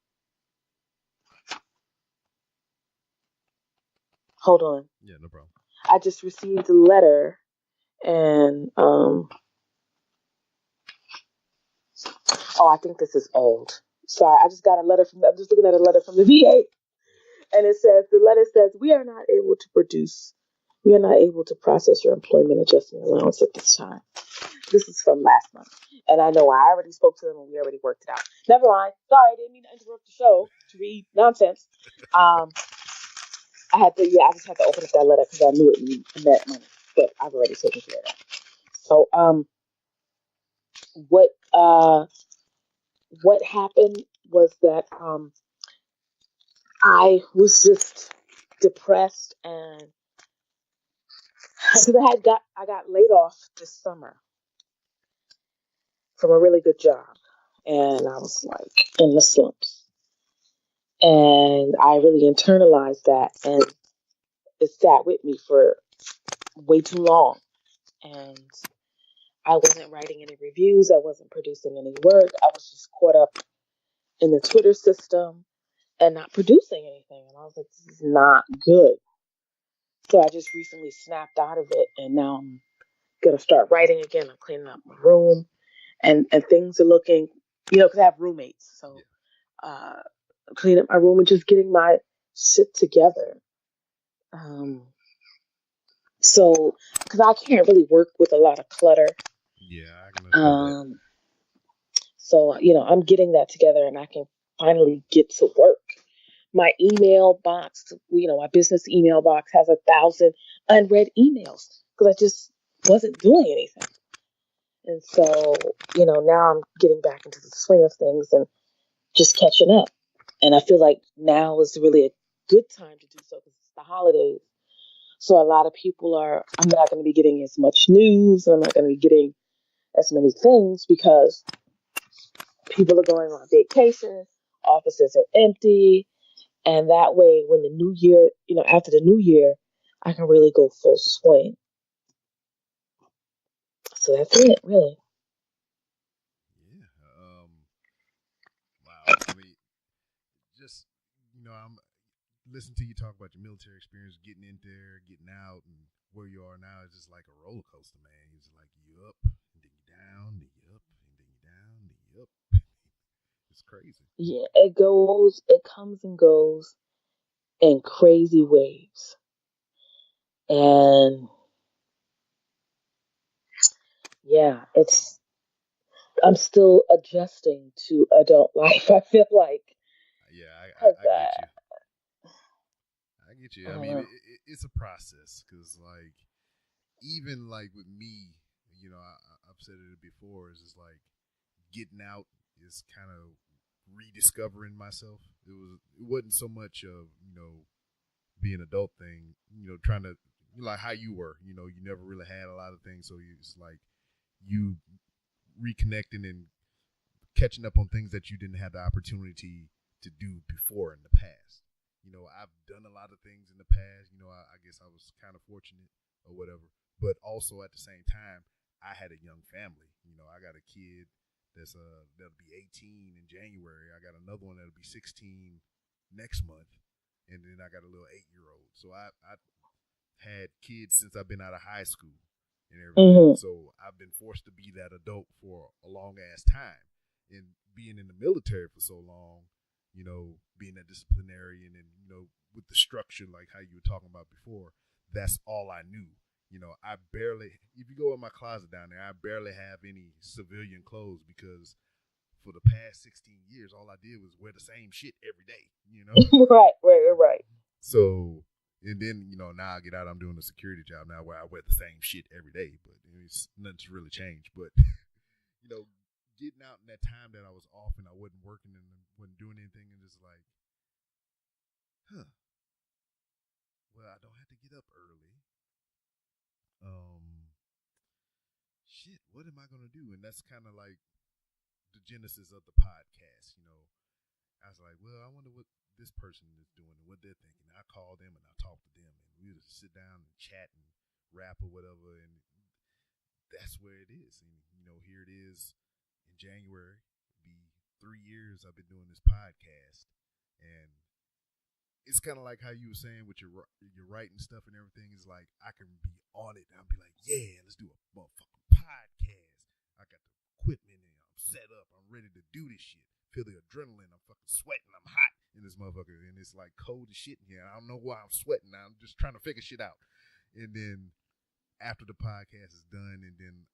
Hold on. Yeah, no problem. I just received a letter, and oh, I think this is old. Sorry, I just got a letter I'm just looking at a letter from the VA, and the letter says, we are not able to process your employment adjustment allowance at this time. This is from last month. And I know I already spoke to them and we already worked it out. Never mind. Sorry, I didn't mean to interrupt the show to read nonsense. Um, I just had to open up that letter because I knew it meant money, but I've already taken care of that. So, what, uh, what happened was that, I was just depressed, and because I got laid off this summer from a really good job, and I was like in the slumps, and I really internalized that, and it sat with me for way too long, and I wasn't writing any reviews, I wasn't producing any work, I was just caught up in the Twitter system and not producing anything, and I was like, this is not good. So I just recently snapped out of it, and now I'm gonna start writing again. I'm cleaning up my room, and things are looking, because I have roommates, so uh, cleaning up my room and just getting my shit together. Um, so because I can't really work with a lot of clutter, Yeah, I can understand that. um, so I'm getting that together, and I can finally get to work. My email box, my business email box has 1,000 unread emails because I just wasn't doing anything. And so, now I'm getting back into the swing of things and just catching up. And I feel like now is really a good time to do so because it's the holidays. So a lot of I'm not going to be getting as much news. I'm not going to be getting as many things because people are going on vacation, offices are empty. And that way, when the new year, after the new year, I can really go full swing. So that's it, really. Yeah. Wow. I mean, just I'm listening to you talk about your military experience, getting in there, getting out, and where you are now is just like a roller coaster, man. It's like you up, and then you down, then you up, and then you down, then you up. It's crazy. Yeah, it comes and goes. in crazy waves. And yeah, I'm still adjusting to adult life. I feel like, Yeah, cause I get you. I get I you. I don't mean, know. it's a process because, like, even like with me, I've said it before. Is just like getting out is kind of rediscovering myself. It wasn't so much of being an adult thing. Trying to like how you were. You never really had a lot of things, so it's like you reconnecting and catching up on things that you didn't have the opportunity to do before in the past. I've done a lot of things in the past. I guess I was kind of fortunate or whatever. But also at the same time, I had a young family. I got a kid that'll be 18 in January. I got another one that'll be 16 next month, and then I got a little 8-year old. So I had kids since I've been out of high school and everything. Hmm. So I've been forced to be that adult for a long ass time. And being in the military for so long, being a disciplinarian and, with the structure like how you were talking about before, that's all I knew. I barely, if you go in my closet down there, I barely have any civilian clothes because for the past 16 years, all I did was wear the same shit every day. Right. So, and then, now I get out, I'm doing a security job now where I wear the same shit every day, but nothing's really changed. But, getting out in that time that I was off and I wasn't working and wasn't doing anything and just like, well, I don't have to get up early. Um, Shit, what am I going to do? And that's kind of like the genesis of the podcast. I was like, well, I wonder what this person is doing and what they're thinking. I call them and I talk to them and we just sit down and chat and rap or whatever. And that's where it is. And, here it is in January. It'll be 3 years I've been doing this podcast. And it's kind of like how you were saying with your writing stuff and everything. Is like I can be on it and I'll be like, yeah, let's do a motherfucking podcast. I got the equipment and I'm set up. I'm ready to do this shit. Feel the adrenaline. I'm fucking sweating. I'm hot in this motherfucker, and it's like cold as shit in here. I don't know why I'm sweating. I'm just trying to figure shit out. And then after the podcast is done, and then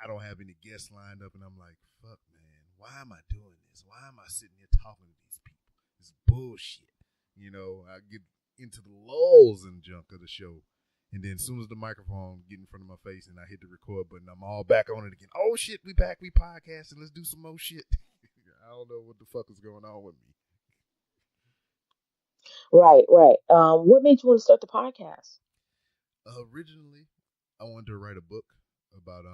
I don't have any guests lined up, and I'm like, fuck, man, why am I doing this? Why am I sitting here talking to these people? It's bullshit. I get into the lulls and junk of the show. And then as soon as the microphone get in front of my face and I hit the record button, I'm all back on it again. Oh, shit, we back, we podcasting. Let's do some more shit. I don't know what the fuck is going on with me. Right. What made you want to start the podcast? Originally, I wanted to write a book about,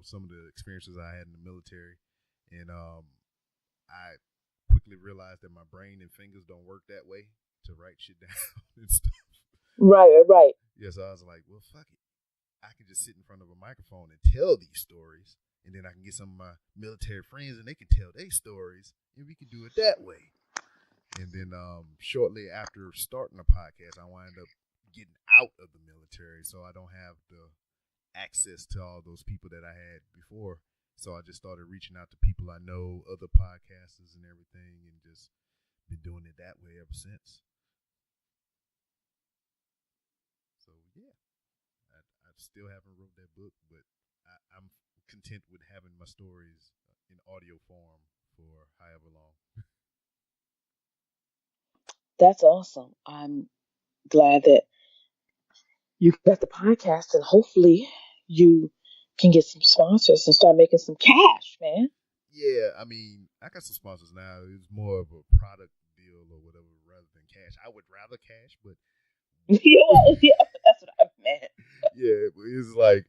some of the experiences I had in the military. And I quickly realized that my brain and fingers don't work that way to write shit down and stuff. Right. Yeah, so I was like, well, fuck it. I can just sit in front of a microphone and tell these stories, and then I can get some of my military friends and they can tell their stories, and we can do it that way. And then shortly after starting the podcast, I wound up getting out of the military, so I don't have the access to all those people that I had before. So I just started reaching out to people I know, other podcasters and everything, and just been doing it that way ever since. So yeah, I still haven't wrote that book, but I'm content with having my stories in audio form for however long. That's awesome. I'm glad that you got the podcast, and hopefully you can get some sponsors and start making some cash, man. Yeah, I mean, I got some sponsors now. It's more of a product deal or whatever rather than cash. I would rather cash, but Yeah, that's what I meant. yeah, it's like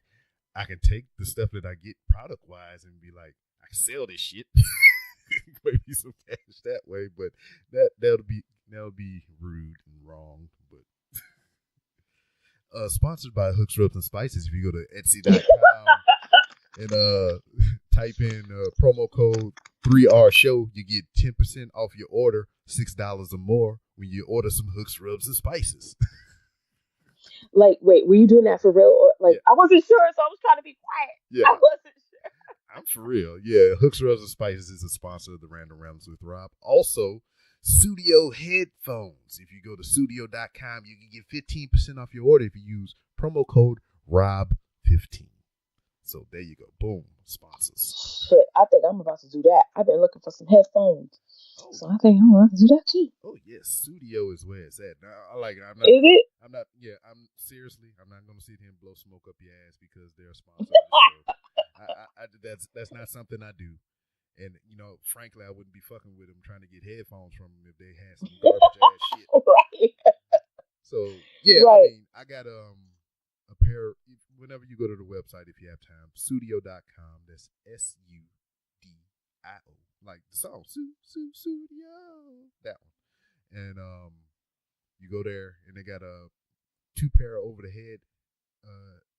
I can take the stuff that I get product wise and be like, I can sell this shit, maybe some cash that way. But that'll be rude and wrong. But sponsored by Hooks, Rubs, and Spices. If you go to Etsy.com and type in promo code 3R Show, you get 10% off your order, $6 or more when you order some Hooks, Rubs, and Spices. Like, wait, were you doing that for real? Or, like, yeah. I wasn't sure, so I was trying to be quiet. Yeah. I wasn't sure. I'm for real. Yeah, Hooks, Rubs, and Spices is a sponsor of the Random Rambles with Rob. Also, Studio headphones. If you go to studio.com, you can get 15% off your order if you use promo code ROB15. So there you go. Boom. Sponsors. Shit, I think I'm about to do that. I've been looking for some headphones. Oh. So I think I'm about to do that too. Oh yes, studio is where it's at. Now, I like it. Is it? I'm not. Yeah, I'm seriously. I'm not going to sit here and blow smoke up your ass because they're a sponsor of the show. That's not something I do. And frankly, I wouldn't be fucking with them trying to get headphones from them if they had some garbage ass shit. Right. So yeah, Right. I got a pair. Whenever you go to the website, if you have time, studio.com. That's SUDIO, like the song Studio, that one. And you go there, and they got a 2 pair over the head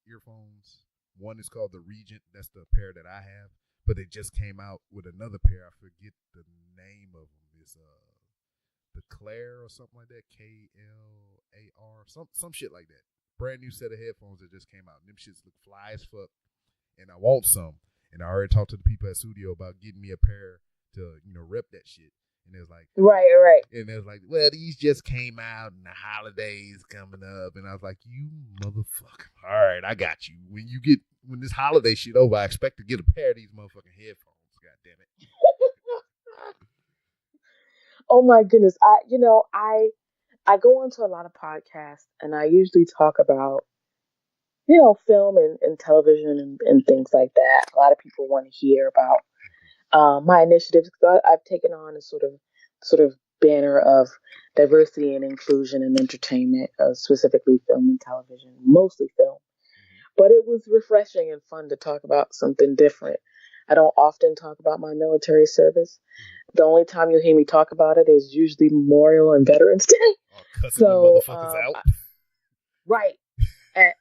earphones. One is called the Regent. That's the pair that I have. But they just came out with another pair. I forget the name of them. It's the Claire or something like that. KLAR, some shit like that. Brand new set of headphones that just came out. And them shits look fly as fuck. And I want some. And I already talked to the people at Studio about getting me a pair to, rep that shit. And it was like, right. And it was like, well, these just came out and the holidays coming up. And I was like, you motherfucker. All right, I got you. When this holiday shit over, I expect to get a pair of these motherfucking headphones. God damn it. Oh my goodness. I go onto a lot of podcasts and I usually talk about, film and television and things like that. A lot of people want to hear about my initiatives because I've taken on a sort of banner of diversity and inclusion and entertainment, specifically film and television, mostly film. But it was refreshing and fun to talk about something different. I don't often talk about my military service. The only time you'll hear me talk about it is usually Memorial and Veterans Day. Cussing the motherfuckers out. Right. And,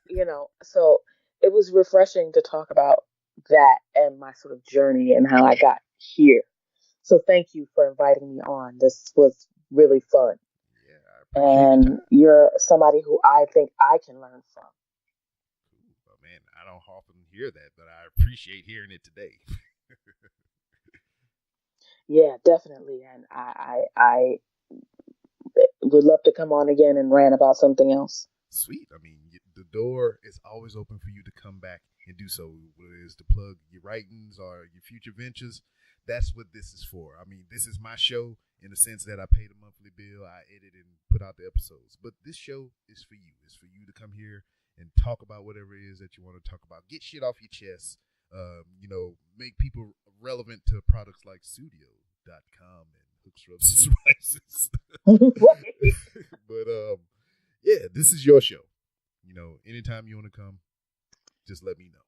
so it was refreshing to talk about that and my sort of journey and how I got here. So thank you for inviting me on. This was really fun. Yeah, I appreciate and you're somebody who I think I can learn from. Oh, man, I don't often hear that, but I appreciate hearing it today. Yeah, definitely. And I would love to come on again and rant about something else. Sweet. I mean, the door is always open for you to come back and do so. Whether it's to plug your writings or your future ventures, that's what this is for. I mean, this is my show in the sense that I pay the monthly bill, I edit and put out the episodes. But this show is for you. It's for you to come here and talk about whatever it is that you want to talk about. Get shit off your chest. Make people relevant to products like Studio.com and Hooks, Rubs, and Spices. But yeah, this is your show. Anytime you want to come, just let me know.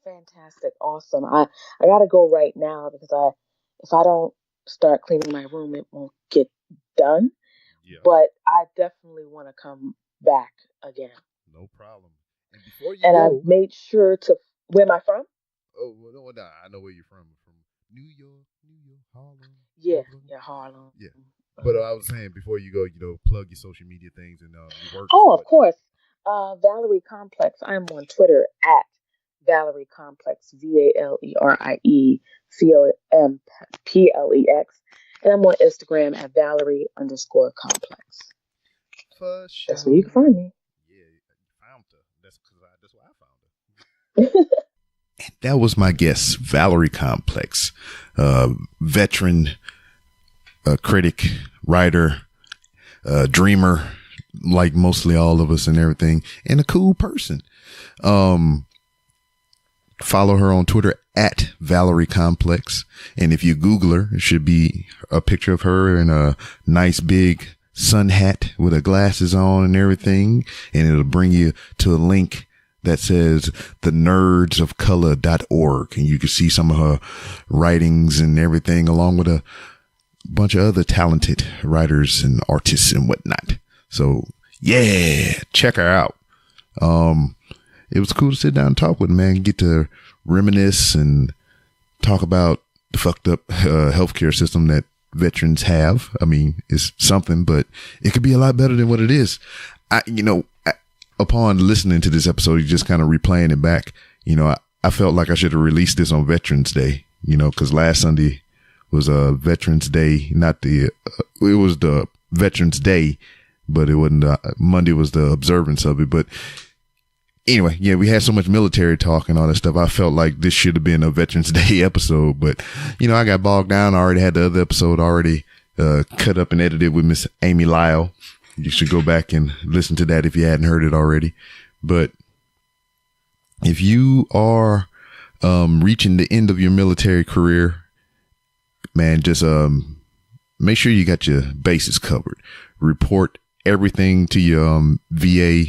Fantastic. Awesome. I gotta go right now because if I don't start cleaning my room, it won't get done. Yeah. But I definitely want to come back again. No problem. And before you and go, I made sure to. Where am I from? Oh, no, I know where you're from. From New York, Harlem. Yeah, Brooklyn. yeah, Harlem. Yeah. But I was saying before you go, plug your social media things and your work. Oh, of course. Valerie Complex. I'm on Twitter at Valerie Complex, VALERIE COMPLEX. And I'm on Instagram at Valerie_Complex. For sure. That's where you can find me. Yeah, you found her. That's why I found her. And that was my guest, Valerie Complex, veteran, critic, writer, dreamer, like mostly all of us and everything, and a cool person. Follow her on Twitter at Valerie Complex. And if you Google her, it should be a picture of her in a nice big sun hat with her glasses on and everything. And it'll bring you to a link that says thenerdsofcolor.org. And you can see some of her writings and everything along with a bunch of other talented writers and artists and whatnot. So yeah, check her out. It was cool to sit down and talk with her, man, get to reminisce and talk about the fucked up healthcare system that veterans have. I mean, it's something, but it could be a lot better than what it is. Upon listening to this episode, you just kind of replaying it back. I felt like I should have released this on Veterans Day, because last Sunday was Veterans Day, it was the Veterans Day, but it wasn't, Monday was the observance of it. But anyway, yeah, we had so much military talk and all that stuff. I felt like this should have been a Veterans Day episode, but I got bogged down. I already had the other episode already cut up and edited with Miss Amy Lyle. You should go back and listen to that if you hadn't heard it already. But if you are reaching the end of your military career, man, just make sure you got your bases covered. Report everything to your VA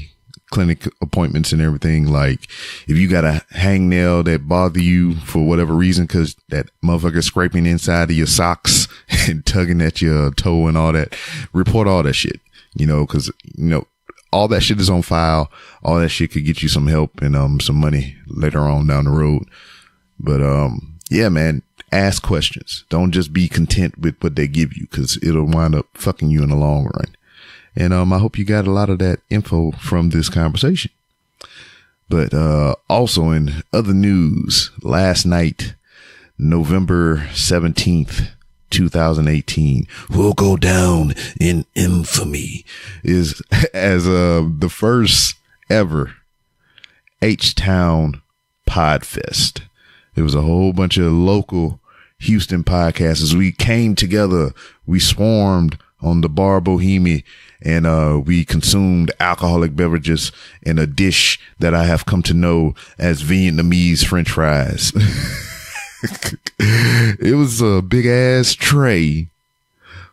clinic appointments and everything. Like if you got a hangnail that bother you for whatever reason, because that motherfucker scraping inside of your socks and tugging at your toe and all that, report all that shit, because all that shit is on file. All that shit could get you some help and some money later on down the road. But yeah, man, ask questions. Don't just be content with what they give you, because it'll wind up fucking you in the long run. And I hope you got a lot of that info from this conversation. But also in other news, last night, November 17th, 2018, will go down in infamy is as the first ever H-Town Podfest. It was a whole bunch of local Houston podcasters. We came together. We swarmed on the Bar Bohemie, and we consumed alcoholic beverages in a dish that I have come to know as Vietnamese French fries. It was a big ass tray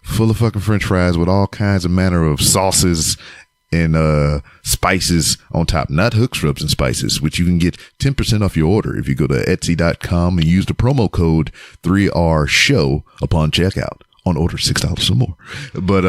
full of fucking French fries with all kinds of manner of sauces and spices on top, not hooks, rubs, and spices, which you can get 10% off your order if you go to Etsy.com and use the promo code 3RSHOW upon checkout on order $6 or more. But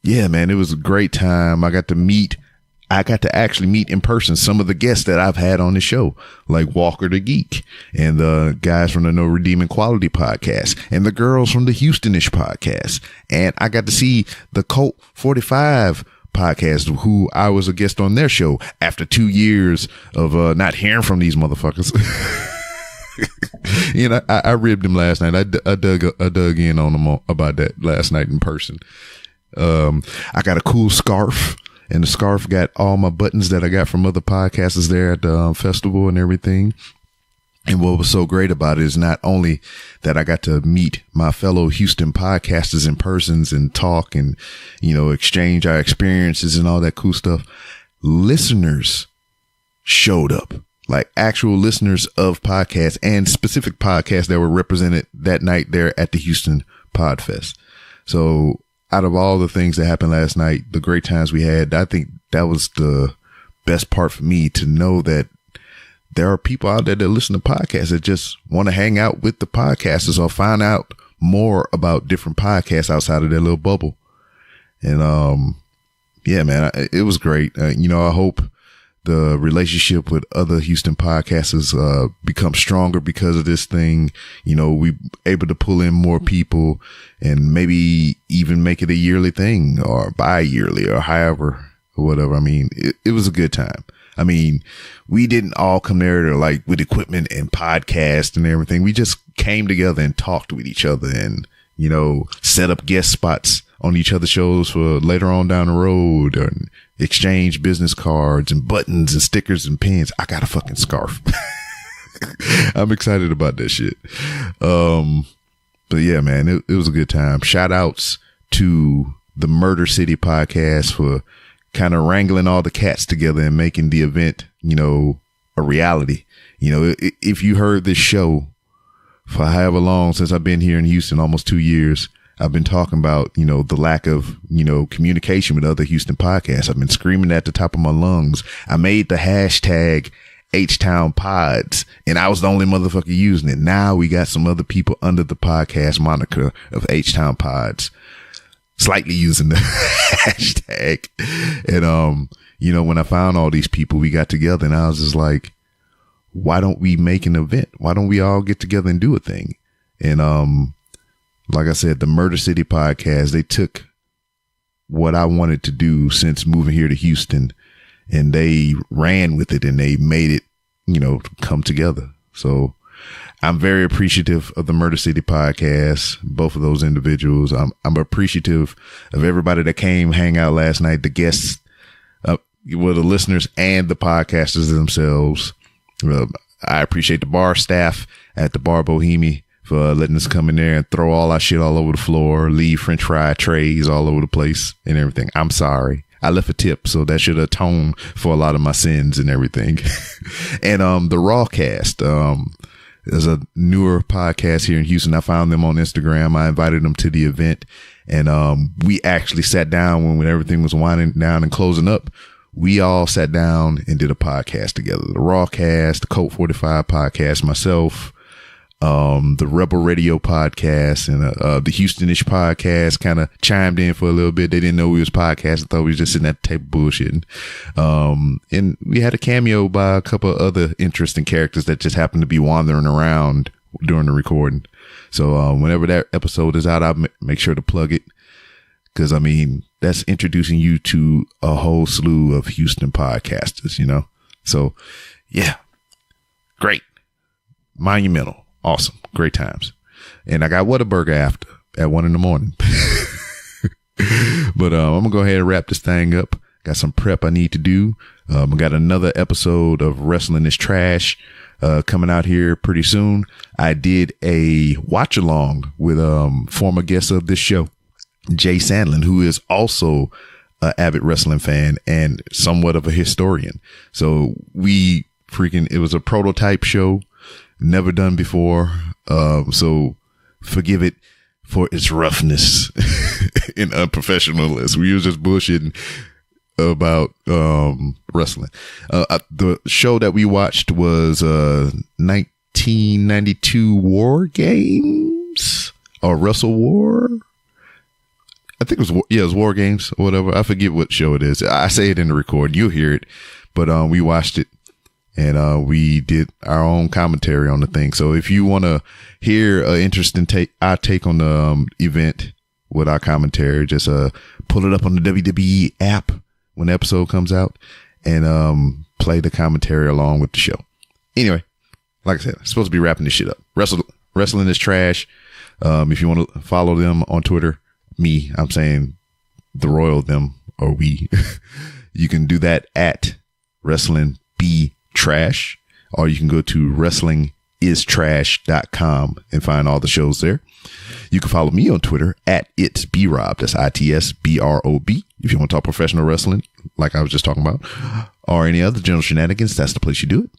yeah, man, it was a great time. I got to actually meet in person some of the guests that I've had on the show, like Walker the Geek and the guys from the No Redeeming Quality podcast and the girls from the Houstonish podcast. And I got to see the Cult 45 podcast, who I was a guest on their show after 2 years of not hearing from these motherfuckers. I ribbed them last night. I dug in on them about that last night in person. I got a cool scarf, and the scarf got all my buttons that I got from other podcasters there at the festival and everything. And what was so great about it is not only that I got to meet my fellow Houston podcasters in persons and talk and, exchange our experiences and all that cool stuff. Listeners showed up, like actual listeners of podcasts and specific podcasts that were represented that night there at the Houston Podfest. So out of all the things that happened last night, the great times we had, I think that was the best part for me, to know that there are people out there that listen to podcasts that just want to hang out with the podcasters or find out more about different podcasts outside of their little bubble. And, yeah, man, it was great. I hope the relationship with other Houston podcasters, become stronger because of this thing. We able to pull in more people and maybe even make it a yearly thing or bi-yearly or however, or whatever. I mean, it was a good time. I mean, we didn't all come there to like with equipment and podcast and everything. We just came together and talked with each other and, set up guest spots on each other's shows for later on down the road, and exchange business cards and buttons and stickers and pins. I got a fucking scarf. I'm excited about that shit. But yeah, man, it was a good time. Shout outs to the Murder City podcast for kind of wrangling all the cats together and making the event, a reality. If you heard this show for however long since I've been here in Houston, almost 2 years, I've been talking about, the lack of, communication with other Houston podcasts. I've been screaming at the top of my lungs. I made the hashtag H-Town Pods, and I was the only motherfucker using it. Now we got some other people under the podcast moniker of H-Town Pods slightly using the hashtag. And, when I found all these people, we got together and I was just like, why don't we make an event? Why don't we all get together and do a thing? And, like I said, the Murder City podcast, they took what I wanted to do since moving here to Houston, and they ran with it and they made it, come together. So I'm very appreciative of the Murder City podcast, both of those individuals. I'm appreciative of everybody that came hang out last night, the guests, the listeners and the podcasters themselves. I appreciate the bar staff at the Bar Bohemie for letting us come in there and throw all our shit all over the floor, leave French fry trays all over the place and everything. I'm sorry. I left a tip, so that should atone for a lot of my sins and everything. And the Rawcast, there's a newer podcast here in Houston. I found them on Instagram. I invited them to the event, and we actually sat down when everything was winding down and closing up. We all sat down and did a podcast together. The Rawcast, the Code 45 podcast, myself, the Rebel Radio podcast, and the Houstonish podcast kind of chimed in for a little bit. They didn't know we was podcasting. Thought we was just sitting at the table bullshitting. And we had a cameo by a couple of other interesting characters that just happened to be wandering around during the recording. So whenever that episode is out, I'll make sure to plug it. Because, I mean, that's introducing you to a whole slew of Houston podcasters, you know? So, yeah, great. Monumental. Awesome. Great times. And I got Whataburger after at 1 a.m. But I'm going to go ahead and wrap this thing up. Got some prep I need to do. I got another episode of Wrestling is Trash coming out here pretty soon. I did a watch along with former guest of this show, Jay Sandlin, who is also an avid wrestling fan and somewhat of a historian. So it was a prototype show, never done before. So forgive it for its roughness and unprofessionalness. We was just bullshitting about wrestling. The show that we watched was 1992 War Games or Wrestle War. I think it was War Games or whatever. I forget what show it is. I say it in the record. You'll hear it. But we watched it and we did our own commentary on the thing. So if you want to hear an interesting our take on the event with our commentary, just pull it up on the WWE app when the episode comes out and play the commentary along with the show. Anyway, like I said, I'm supposed to be wrapping this shit up. Wrestling is Trash. If you want to follow them on Twitter, I'm saying the royal them or we, you can do that at Wrestling Be Trash, or you can go to wrestlingistrash.com and find all the shows there. You can follow me on Twitter at itsbrob. That's ITSBROB. If you want to talk professional wrestling, like I was just talking about, or any other general shenanigans, that's the place you do it.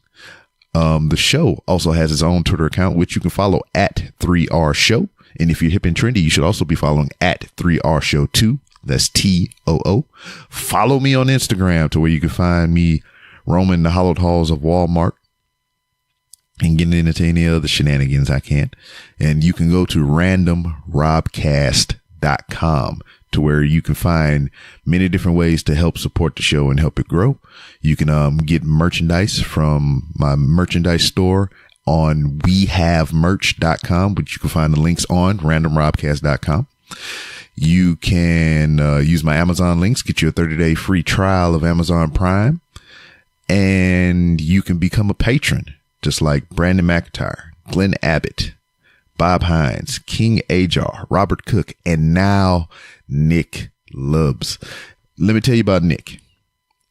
The show also has its own Twitter account, which you can follow at 3R Show. And if you're hip and trendy, you should also be following at 3R Show 2. That's TOO. Follow me on Instagram to where you can find me roaming the hallowed halls of Walmart and getting into any other shenanigans I can. And you can go to randomrobcast.com to where you can find many different ways to help support the show and help it grow. You can get merchandise from my merchandise store on wehavemerch.com, which you can find the links on randomrobcast.com. You can use my Amazon links, get you a 30-day free trial of Amazon Prime, and you can become a patron, just like Brandon McIntyre, Glenn Abbott, Bob Hines, King Ajar, Robert Cook, and now Nick Lubbs. Let me tell you about Nick.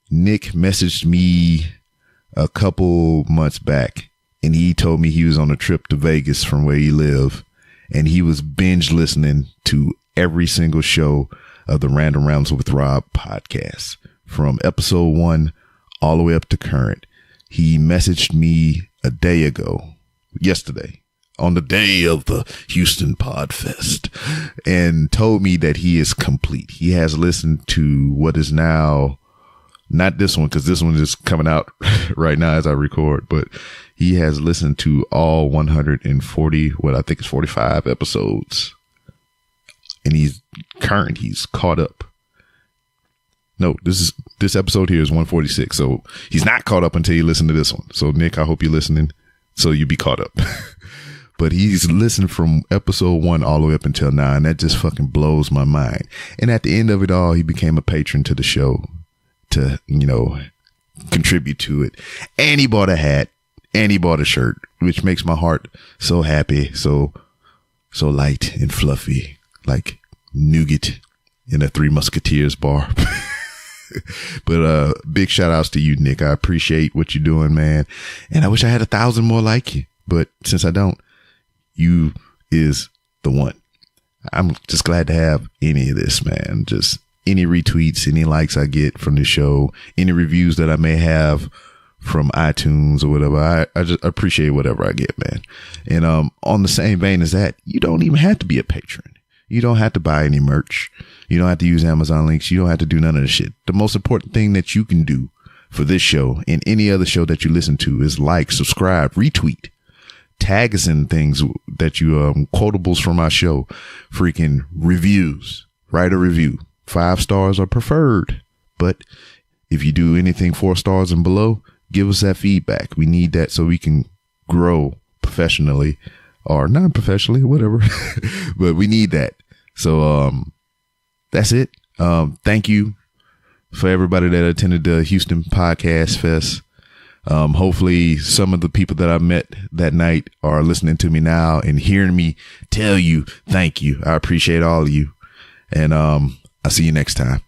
Nick messaged me a couple months back, and he told me he was on a trip to Vegas from where he lived, and he was binge listening to every single show of the Random Rounds with Rob podcast from episode 1 all the way up to current. He messaged me a day ago, yesterday, on the day of the Houston Podfest, and told me that he is complete. He has listened to what is now, not this one, because this one is coming out right now as I record, but he has listened to all 140, what I think is 45 episodes. And he's current. He's caught up. No, this episode here is 146. So he's not caught up until you listen to this one. So Nick, I hope you're listening so you be caught up. But he's listened from episode 1 all the way up until now. And that just fucking blows my mind. And at the end of it all, he became a patron to the show to, contribute to it. And he bought a hat. And he bought a shirt, which makes my heart so happy, so light and fluffy, like nougat in a Three Musketeers bar. But big shout outs to you, Nick. I appreciate what you're doing, man. And I wish I had 1,000 more like you. But since I don't, you is the one. I'm just glad to have any of this, man. Just any retweets, any likes I get from the show, any reviews that I may have from iTunes or whatever. I just appreciate whatever I get, man. And on the same vein as that, you don't even have to be a patron. You don't have to buy any merch. You don't have to use Amazon links. You don't have to do none of the shit. The most important thing that you can do for this show and any other show that you listen to is like, subscribe, retweet, tag us in things that you, quotables from our show, freaking reviews, write a review. 5 stars are preferred. But if you do anything 4 stars and below, give us that feedback. We need that so we can grow professionally or non-professionally, whatever. But we need that. So that's it. Thank you for everybody that attended the Houston Podcast Fest. Hopefully some of the people that I met that night are listening to me now and hearing me tell you thank you. I appreciate all of you. And I'll see you next time.